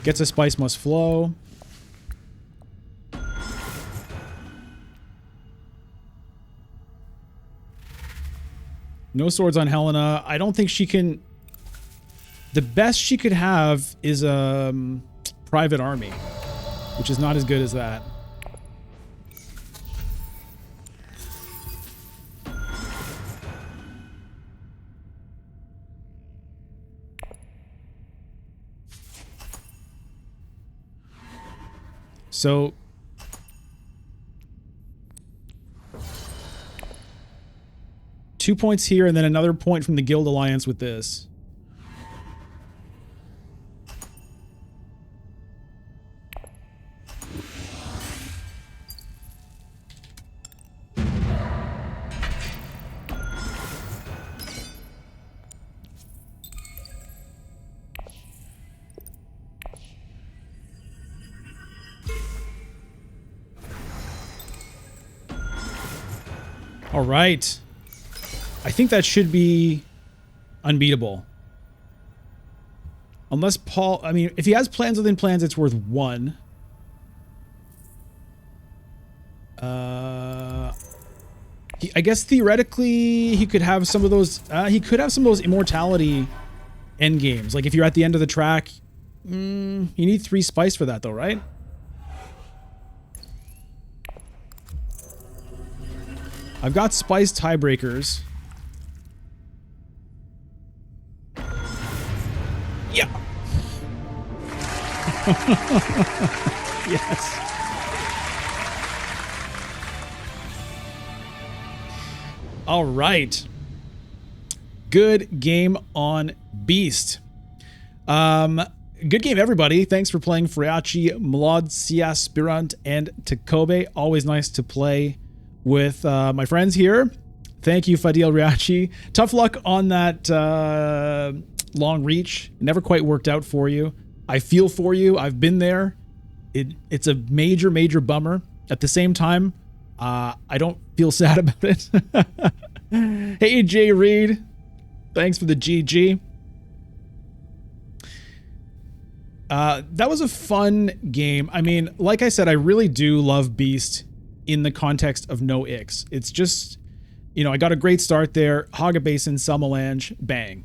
Gets a Spice Must Flow. No swords on Helena. I don't think she can... The best she could have is a private army, which is not as good as that. So... Two points here, and then another point from the Guild Alliance with this. All right. I think that should be unbeatable. Unless Paul... I mean, if he has plans within plans, it's worth 1. I guess theoretically, he could have some of those... he could have some of those Immortality endgames. Like, if you're at the end of the track... you need 3 spice for that, though, right? I've got spice tiebreakers. Yeah. Yes. All right. Good game on Beast. Good game, everybody. Thanks for playing Friachi, Mlodsia Aspirant, and Takobe. Always nice to play with my friends here. Thank you, Fadil Riachi. Tough luck on that long reach. Never quite worked out for you. I feel for you. I've been there. It's a major, major bummer. At the same time, I don't feel sad about it. Hey, Jay Reed. Thanks for the GG. That was a fun game. I mean, like I said, I really do love Beast in the context of no icks. It's just, you know, I got a great start there. Haga Basin, Selmalange, bang.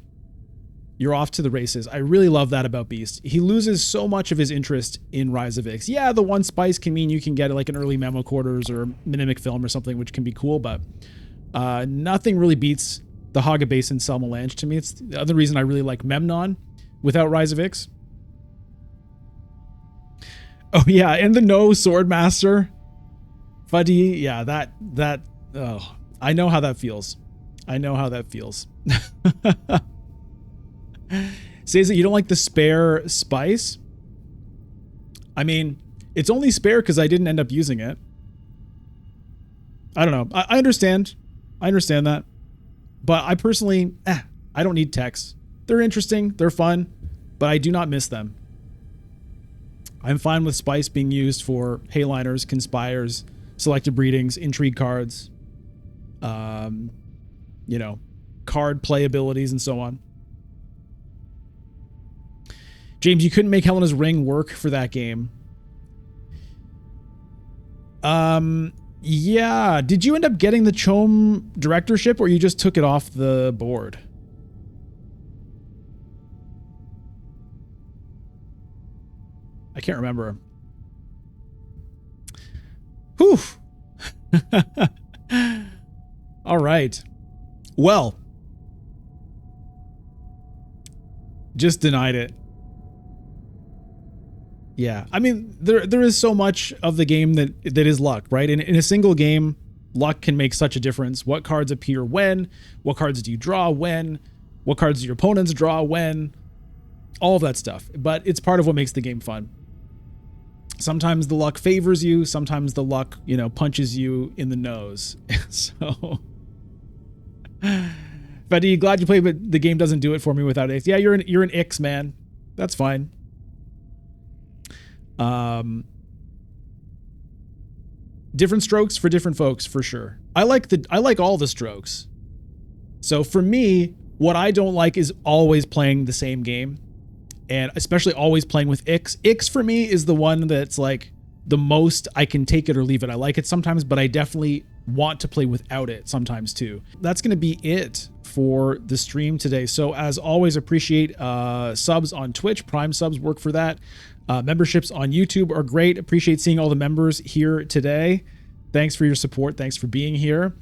You're off to the races. I really love that about Beast. He loses so much of his interest in Rise of Ix. Yeah, the one spice can mean you can get like an early Memo Quarters or Mimic Film or something, which can be cool, but nothing really beats the Haga Basin, Selmalange to me. It's the other reason I really like Memnon without Rise of Ix. Oh yeah, and the no Swordmaster. Fuddy, yeah, that oh, I know how that feels. I know how that feels. Says that you don't like the spare spice. I mean, it's only spare because I didn't end up using it. I don't know. I understand. I understand that. But I personally, I don't need techs. They're interesting. They're fun. But I do not miss them. I'm fine with spice being used for Hayliners, Conspires, Selected Breedings, Intrigue cards, you know, card play abilities, and so on. James, you couldn't make Helena's Ring work for that game. Yeah. Did you end up getting the Chom directorship, or you just took it off the board? I can't remember. Whew. All right. Well, just denied it. Yeah. I mean, there is so much of the game that is luck, right? In a single game, luck can make such a difference. What cards appear when? What cards do you draw when? What cards do your opponents draw when? All of that stuff. But it's part of what makes the game fun. Sometimes the luck favors you. Sometimes the luck, you know, punches you in the nose. So, Freddy, glad you played, but the game doesn't do it for me without Ix. Yeah, you're an Ix, man. That's fine. Different strokes for different folks, for sure. I like all the strokes. So for me, what I don't like is always playing the same game. And especially always playing with Ix. Ix for me is the one that's like the most I can take it or leave it. I like it sometimes, but I definitely want to play without it sometimes too. That's going to be it for the stream today. So as always, appreciate subs on Twitch. Prime subs work for that. Memberships on YouTube are great. Appreciate seeing all the members here today. Thanks for your support. Thanks for being here.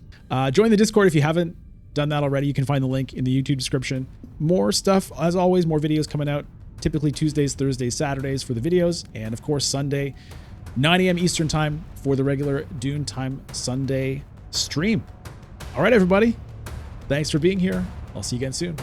Join the Discord if you haven't done that already. You can find the link in the YouTube description. More stuff, as always, more videos coming out. Typically Tuesdays, Thursdays, Saturdays for the videos. And of course, Sunday, 9 a.m. Eastern time for the regular Dune Time Sunday stream. All right, everybody. Thanks for being here. I'll see you again soon.